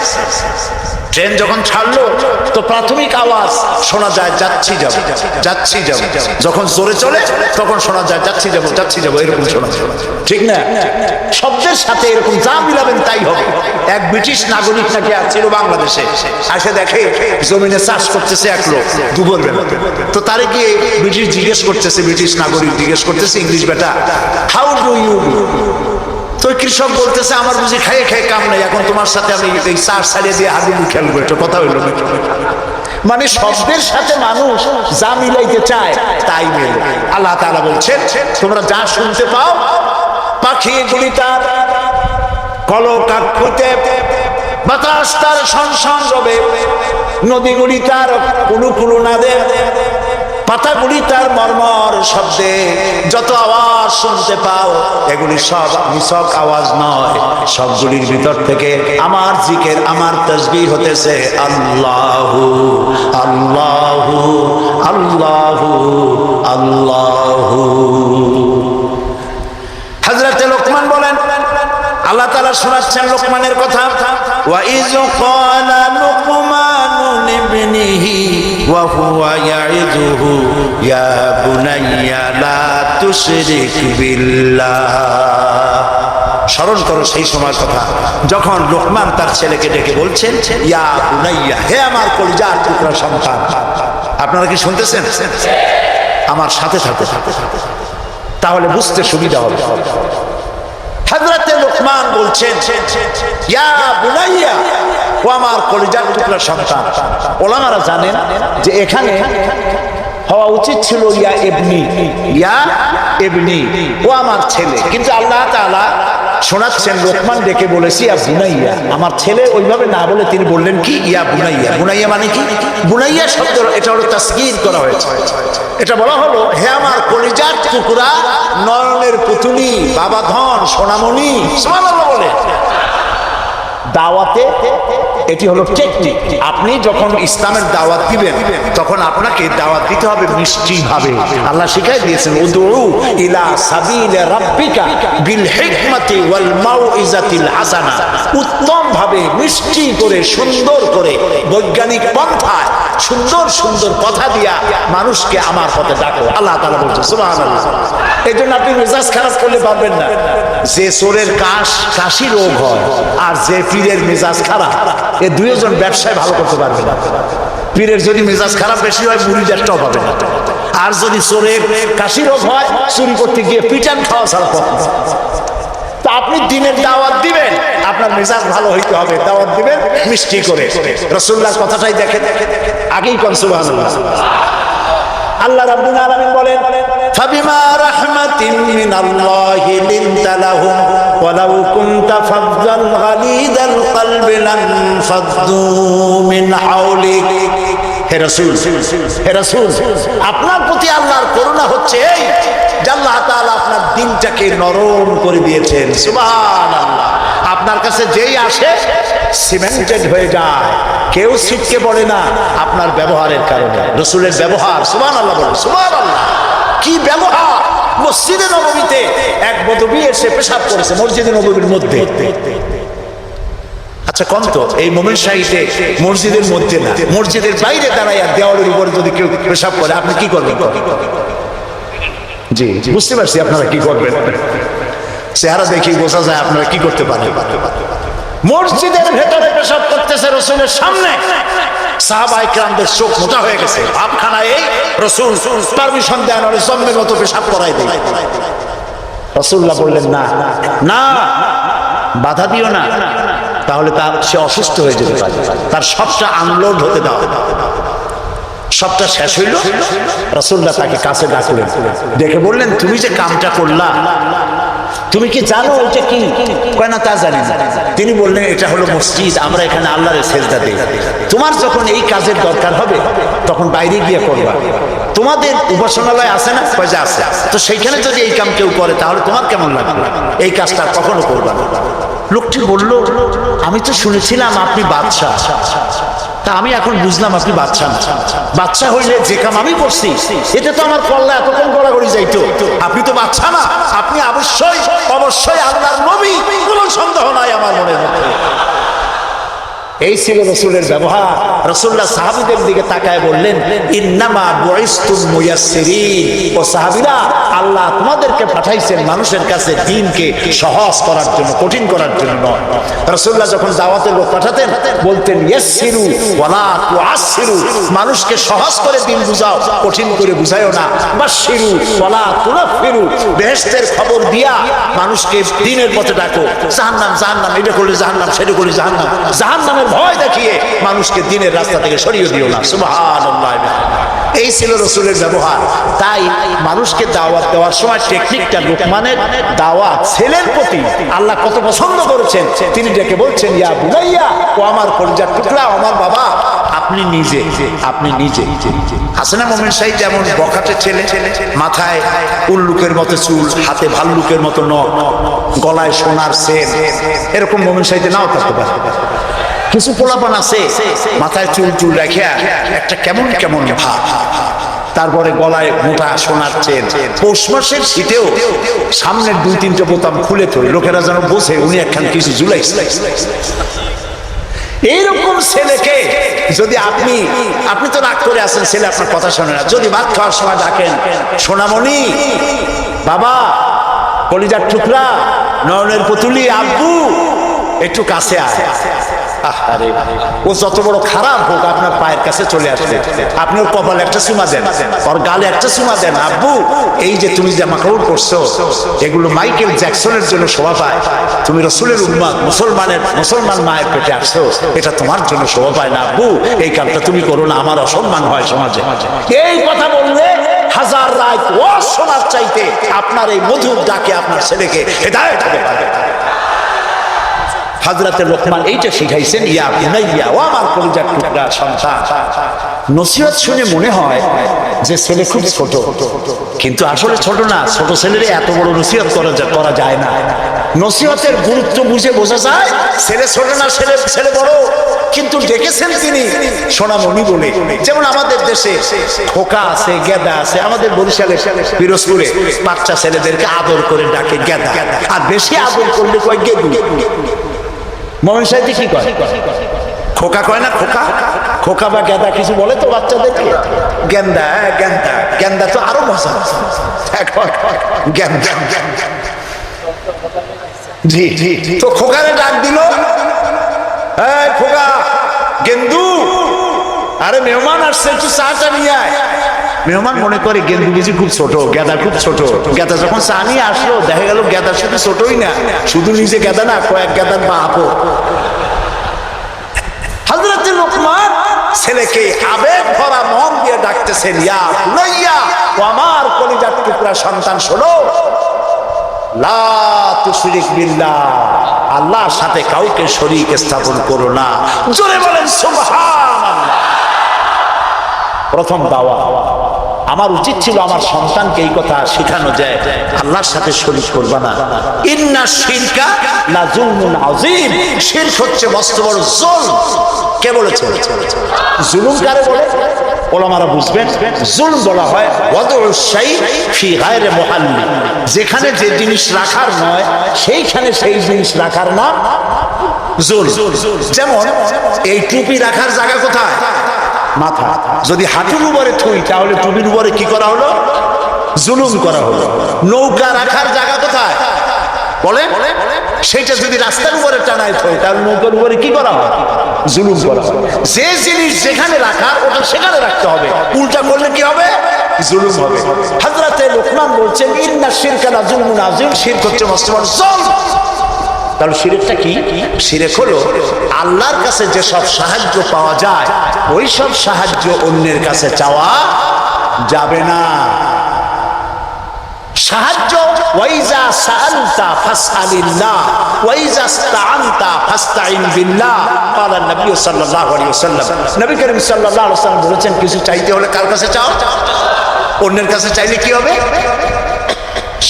ট্রেন যখন ছাড়লো তো প্রাথমিক আওয়াজ শোনা যায় যাচ্ছি যাব, যাচ্ছি যাব। যখন জোরে চলে তখন শোনা যায় যাচ্ছি যাব, যাচ্ছি যাব, এরকম শোনা যায়, ঠিক না? শব্দের সাথে এরকম যা মিলাবেন তাই হবে। এক ব্রিটিশ নাগরিক নাকি ছিল বাংলাদেশে, এসে দেখে জমিনে চাষ করতেছে এক লোক দুপুরবেলা। তো তারে গিয়ে ব্রিটিশ জিজ্ঞেস করতেছে, ব্রিটিশ নাগরিক জিজ্ঞেস করতেছে ইংলিশ, বেটা হাউ ডু ইউ? তো কৃষক বলতেছে, আমার বুঝি খাইয়ে খাইয়ে কাম নাই, এখন তোমার সাথে আমি এই চাষ ছাড়িয়ে দিয়ে হাডুডু খেলবো, এটা কথা হইলো নাকি? মানে শব্দের সাথে মানুষ যা মিলাইতে চায় তাই মেলে। আল্লাহ তাআলা বলছেন, তোমরা যা শুনতে পাও, পাখিগুলি তার কলকাকলিতে, বাতাস তার শনশন রবে, নদীগুলি তার কুলু কুলু নাদে, পাতাগুলি তার মর্মর শব্দে। যত আওয়াজ শুনতে পাও এগুলি সব নিছক আওয়াজ নয়, সবগুলির ভিতর থেকে আমার জিকির, আমার তাসবিহ হতেছে আল্লাহু আল্লাহু আল্লাহু আল্লাহু। হযরত লোকমান বলেন, আল্লাহ তাআলা শোনাচ্ছেন লোকমানের কথা, ওয়া ইয ক্বালা লুকমানু লিবনিহি ওয়া হুয়া ইয়াইযুহু ইয়া বুনাইয়া লা তুশরিক বিল্লাহ। স্মরণ করো সেই সময়ের কথা যখন লোকমান তার ছেলেকে ডেকে বলছেন, ইয়া বুনাইয়া, হে আমার কলিজার টুকরা সন্তান। আপনারা কি শুনতেছেন? আমার সাথে সাথে তাহলে বুঝতে সুবিধা হবে। হযরত লোকমান বলছেন, ইয়া বুনাইয়া, ও আমার কলিজার টুকরা সন্তান। ওলামারা জানেন যে এখানে হওয়া উচিত ছিল ইয়া ইবনি, ইয়া ইবনি, ও আমার ছেলে। কিন্তু আল্লাহ তাআলা শোনাচ্ছেন লোকমান ডেকে বলেছি ইয়া বুনাইয়া, আমার ছেলে। ওইভাবে না বলে তিনি বললেন কি, ইয়া বুনাইয়া। বুনাইয়া মানে কি? বুনাইয়া শব্দ এটা হলো তাসগীর করা হয়েছে। এটা বলা হলো, হে আমার কলিজার টুকরা, নয়নের পুতুলি, বাবা ধন, সোনামণি। সুবহানাল্লাহ বলে। দাওয়াতে এটি হলো টেকনিক। আপনি যখন ইসলামের দাওয়াত দিবেন তখন আপনাকে দাওয়াত দিতে হবে মিষ্টি ভাবে। আল্লাহ শিখাই দিয়েছেন, উদউ ইলা সাবিলি রাব্বিকা বিল হিকমাতি ওয়াল মাউইজাতিল হাসানা। উত্তম ভাবে, মিষ্টি করে, সুন্দর করে, বৈজ্ঞানিক পন্থায় সুন্দর সুন্দর কথা দিয়া মানুষকে আমার পথে ডাকো। আল্লাহ তাআলা বলছেন, সুবহানাল্লাহ। এই জন্য আপনি মেজাজ খারাপ করলে পারবেন না। যে চোরের কাশি রোগ হয় আর যে পীরের মেজাজ খারাপ, এ দুইজন ব্যবসায় ভালো করতে পারবে না। পীরের যদি মেজাজ খারাপ বেশি হয় মুরিদারটাও পাবে না। আর যদি চোরের কাশি রোগ হয় চুরি করতে গিয়ে পিটান খাওয়া ছাড়া পথ নেই। তা আপনি দিনের দাওয়াত দিবেন, আপনার মেজাজ ভালো হইতে হবে, দাওয়াত দিবেন মিষ্টি করে। রাসূলুল্লাহর কথাটাই দেখেন, আগেই কোন সুবহানাল্লাহ। আল্লাহ রাব্বুল আলামিন বলেন ফাবিমা রাহমাতিন মিনাল্লাহি লিনতা লাহুম ওয়ালাউ কুনতা ফাযযাল গালিদাল কলবি লানফাদ্দু মিন হাওলিক। হে রাসূল, হে রাসূল, আপনার প্রতি আল্লাহর করুণা হচ্ছে এই যে আল্লাহ তাআলা আপনার দিনটাকে নরম করে দিয়েছেন। সুবহানাল্লাহ। আপনার কাছে যেই আসে সিমেন্টেড হয়ে যায়, কেউ ছিটকে পড়ে না আপনার ব্যবহারের কারণে। রাসূলের ব্যবহার, সুবহানাল্লাহ বলেন, সুবহানাল্লাহ। কি ব্যবহার! মসজিদে নববীতে এক বদবী এসে পেশাব করেছে মসজিদে নববীর মধ্যে। আচ্ছা কোন তো এই মোমেন শাহীতে মসজিদের মধ্যে না, মসজিদের বাইরে দাঁড়াইয়া দেওয়ালের উপরে যদি কেউ পেশাব করে আপনি কি করবেন? জি বুঝতে পারছি আপনারা কি করবেন। চেহারা দেখি বোঝা যায় আপনারা কি করতে পারেন। মসজিদের ভেতরে পেশাব করতেছে রাসূলের সামনে, সাহাবায়ে কেরামদের চোখ মোটা হয়ে গেছে। ভাবখানায় এই রাসূল পারমিশন দেন আর জম্মের মতো পেশাব করাই দেয়। রাসূলুল্লাহ বললেন না না, বাধা দিও না, তাহলে সে অসুস্থ হয়ে যেতে পারে। তার সবটা আনলোড হতে দাও। সবটা শেষ হইল, রাসূলুল্লাহ তাকে কাছে ডাকলেন, ডেকে বললেন তুমি যে কামটা করলা তুমি কি জানো ওইটা কি? কয় না তা জানি না। তিনি বললেন এটা হলো মসজিদ, আমরা এখানে আল্লাহর সেজদা দেই। তোমার যখন এই কাজের দরকার হবে তখন বাইরে গিয়ে করবা। তোমাদের উপাসনালয় আছে না? কয় যে আছে। তো সেইখানে যদি এই কাম কেউ করে তাহলে তোমার কেমন লাগবে? এই কাজটা কখনো করবা না। লোকটি বলল আমি তো শুনেছিলাম আপনি বাদশাহ, তা আমি এখন বুঝলাম আপনি বাদশাহ না। বাদশাহ হইলে যে কাম আমি করছি এটা তো আমার কল্লা এতক্ষণ গড়াগড়ি যাইতো। আপনি তো বাদশাহ না, আপনি অবশ্যই অবশ্যই আল্লাহর নবী, কোনো সন্দেহ নাই আমার মনের মধ্যে। এই ছিল রাসূলের ব্যবহার। রাসূলুল্লাহ সাহাবীদের দিকে তাকায় বললেন ইন্নামা বুইসতুম মুয়াসসিরিন। ও সাহাবীরা, আল্লাহ তোমাদেরকে পাঠাইছেন মানুষের কাছে দ্বীনকে সহজ করার জন্য, কঠিন করার জন্য নয়। রাসূলুল্লাহ যখন দাওয়াতের লোক পাঠাতেন বলতেন ইয়াসসিরু ওয়ালা তুআসসিরু, মানুষকে সহজ করে দ্বীন বুঝাও, কঠিন করে বুঝায়ও না। বাশশিরু ওয়ালা তুনাফিরু, বেহেশতের খবর দিয়া মানুষকে দ্বীনের পথে ডাকো। জাহান্নাম জাহান্নাম, এটা করলে জাহান্নাম, সেটা করলে জাহান্নাম, জাহান্নামের ভয় দেখিয়ে মানুষকে দ্বীনের রাস্তা থেকে সরিয়ে দিও না। সুবহানাল্লাহ। এই ছিল রাসূলের ব্যবহার। তাই মানুষকে দাওয়াত দেওয়ার সময় টেকনিকটা, লোকমানের দাওয়াত ছেলের প্রতি আল্লাহ কত পছন্দ করেছেন। তিনি ডেকে বলছেন ইয়া বুনাইয়া, ও আমার কলিজার টুকরা, আমার বাবা, আপনি নিজে আছে না মোমেন শাহী যেমন বখাটে ছেলে, মাথায় উল্লুকের মতো চুল, হাতে ভাল্লুকের মতো নখ, গলায় সোনার চেন, এরকম মোমেন শাহীতে নাও থাকতে পারে। কিছু পোলাপান আছে মাথায় চুল চুল রেখে একটা কেমন কেমন ভাব, তারপরে গলায় মোটা সোনার চেন, পৌষ মাসের শীতেও সামনের 2-3টে বোতাম খুলে থই, লোকেরা যেন বোঝে উনি একখান কিছু ঝুলাইছে। এইরকম ছেলেকে যদি আপনি তো রাগ করে আছেন, ছেলে আপনার কথা শোনে না, যদি ভাত খাওয়ার সময় ডাকেন সোনামণি, বাবা, কলিজার টুকরা, নয়নের পুতুলি, আব্বু, একটু কাছে আয়। আরে ও যত বড় খারাপ হোক আপনার পায়ের কাছে চলে আসবে, আপনি ওর কপালে একটা চুমা দেন, ওর গালে একটা চুমা দেন। আব্বু, এই যে তুমি জামা কাপড় পরছো এগুলো মাইকেল জ্যাকসনের জন্য শোভা পায়, তুমি রাসূলের উম্মত, মুসলমান মায়ের পেটে আসছো, এটা তোমার জন্য শোভা পায় না। আব্বু, এই কাজটা তুমি করো না, আমার অসম্মান হয় সমাজে। এই কথা বললে হাজার রাত ও শোনার চাইতে আপনার এই মধুর ডাকে আপনার ছেলেকে হেদায়েত হতে পারে। হযরতে লোকমান এইটা শিখাইছেন, ইয়া বুনাইয়া, ও আমার কলিজার টুকরা সন্তান। নসিহত শুনে মনে হয় যে ছেলে খুব ছোট, কিন্তু আসলে ছোট না। ছোট ছেলেরে এত বড় নসিহত করা যায় না। নসিহতের গুরুত্ব বুঝে বোঝা যায় ছেলে ছোট না, ছেলে বড়, কিন্তু ডেকেছেন তিনি সোনামণি বলে। যেমন আমাদের দেশে খোকা আছে, গেদা আছে, আমাদের বরিশালে পিরোজপুরে বাচ্চা ছেলেদেরকে আদর করে ডাকে গেদা, আর বেশি আদর করলে কয় গেদু। মোমেন শাহী কি কয়? খোকা কয় না? খোকা বা গেদা কিছু বলে তো বাচ্চাদেরকে? গেন্দা, গেন্দা তো আরো মজা। জি জি, তো খোকারে ডাক দিল, এই খোকা, গেন্দু, আরে মেহমান আসছে, একটু চাটা নিয়ে আয়। মেহমান মনে করে গেন্দু বুঝি খুব ছোট, গেদা খুব ছোট। গেদা যখন চা নিয়ে আসলো, দেখা গেল গেদা শুধু ছোটই না, শুধু নিজে গেদা না, কয়েক গেদার বাপও। হযরত লোকমান ছেলেকে আবেগ ভরা মন দিয়ে ডাকতেছেন, ইয়া বুনাইয়া, ও আমার কলিজার টুকরা সন্তান, শোনো, লা তুশরিক বিল্লাহ, আল্লাহর সাথে কাউকে শরীক স্থাপন করো না। জোরে বলেন সুবহানাল্লাহ। প্রথম দাওয়া। আমার উচিত ছিল আমার সন্তানকে এই কথা শেখানো যায়, আল্লাহর সাথে শরীক করবা না। ইন্না শিরকা লা যুলমুন আযীম, শিরক হচ্ছে মস্ত বড় জুলম। কে বলেছে? জুলুম কারে বলে? ওলামারা বুঝবেন, জুলম বলা হয় ওয়াদউশ শাই ফি গায়রি মুহাল্লি, যেখানে যে জিনিস রাখার নয় সেইখানে সেই জিনিস রাখার নাম জুলম। যেমন এই টুপি রাখার জায়গা কোথায়? মাথা। যদি হাঁটুর উপরে থুই তাহলে টুপির উপরে কি করা হলো? জুলুম করা হলো। নৌকা রাখার জায়গা কোথায় বলে? সেটা যদি রাস্তার উপরে টানায় থই তাহলে নৌকার উপরে কি করা হয়? জুলুম করা হয়। যে জিনিস যেখানে রাখার ওটা সেখানে রাখতে হবে, উল্টা করলে কি হবে? জুলুম হবে। হযরত লোকমান বলছেন, ইন্না শিরকা লা যুলমুন আযীম, শিরক হচ্ছে মস্ত বড় জুলম। তাহলে শিরকটা কি? শিরক হলো আল্লাহর কাছে যে সব সাহায্য পাওয়া যায় ওই সব সাহায্য অন্যের কাছে চাওয়া যাবে না। সাহায্য ওয়াইজা সাআলতা ফাসআলিল্লাহ ওয়াইজা ইসতাআনতা ফাসতাইন বিল্লাহ, ক্বালা নবী সাল্লাল্লাহু আলাইহি ওয়াসাল্লাম। নবী করিম সাল্লাল্লাহু আলাইহি ওয়াসাল্লাম বলেছেন, কিছু চাইতে হলে কার কাছে চাও? অন্যের কাছে চাইলে কি হবে?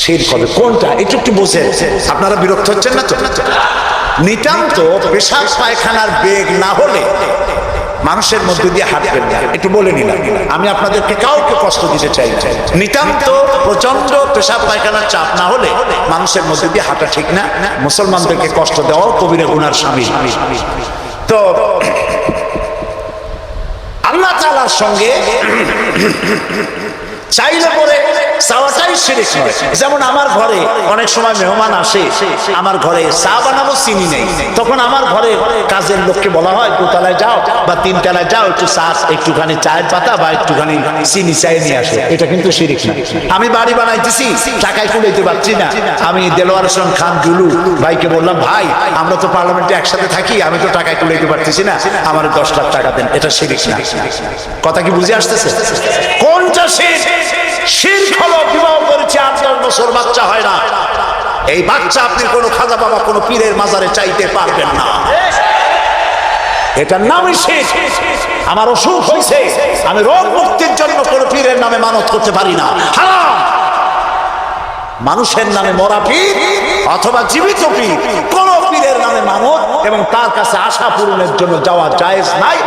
শিরক হবে। কোনটা? একটু বোঝেন, আপনারা বিরক্ত হচ্ছেন না তো? নিতান্ত পেশাব পায়খানার বেগ না হলে মানুষের মধ্যে দিয়ে হাঁটবেন না, একটু বলে নিলাম। আমি আপনাদেরকে কাউকে কষ্ট দিতে চাই না। নিতান্ত প্রচন্ড পেশাব পায়খানার চাপ না হলে মানুষের মধ্যে দিয়ে হাঁটা ঠিক না। মুসলমানদেরকে কষ্ট দেওয়াও কবিরা গুনার শামিল। তো আল্লাহ তাআলার সঙ্গে চাইলে পরে চাওয়াটাই শিরক নয়। যেমন আমার ঘরে অনেক সময় মেহমান আসে, আমার ঘরে চা বানাবো, চিনি নেই, তখন আমার ঘরে কাজের লোককে বলা হয় দোতলায় যাও বা তিনতলায় যাও, একটু চা, একটুখানি চায়ের পাতা বা একটুখানি চিনি চাই নিয়ে আসো। এটা কিন্তু শিরক না। আমি বাড়ি বানাইতেছি, টাকায় কুলাইতে পারছি না, আমি দেলোয়ার হোসেন খান জুলু ভাইকে বললাম, ভাই আমরা তো পার্লামেন্টে একসাথে থাকি, আমি তো টাকায় কুলাইতে পারতেছি না, আমার 10 লাখ টাকা দেন। এটা শিরক না। কথা কি বুঝে আসতেছে? কোনটা শিরক? শিরক হলো বিবাহ করেছে 8-10 বছর বাচ্চা হয় না, এই বাচ্চা আপনি কোনো খাজা বাবা কোনো পীরের মাজারে চাইতে পারবেন না, এটার নামই শিরক। আমার অসুখ হয়েছে, আমি রোগ মুক্তির জন্য কোনো পীরের নামে মানত করতে পারি না, হারাম। মানুষের নামে মরা পীর অথবা জীবিত পীর, কোন পীরের নামে মানত এবং তার কাছে আশা পূরণের জন্য যাওয়া জায়েজ নাই,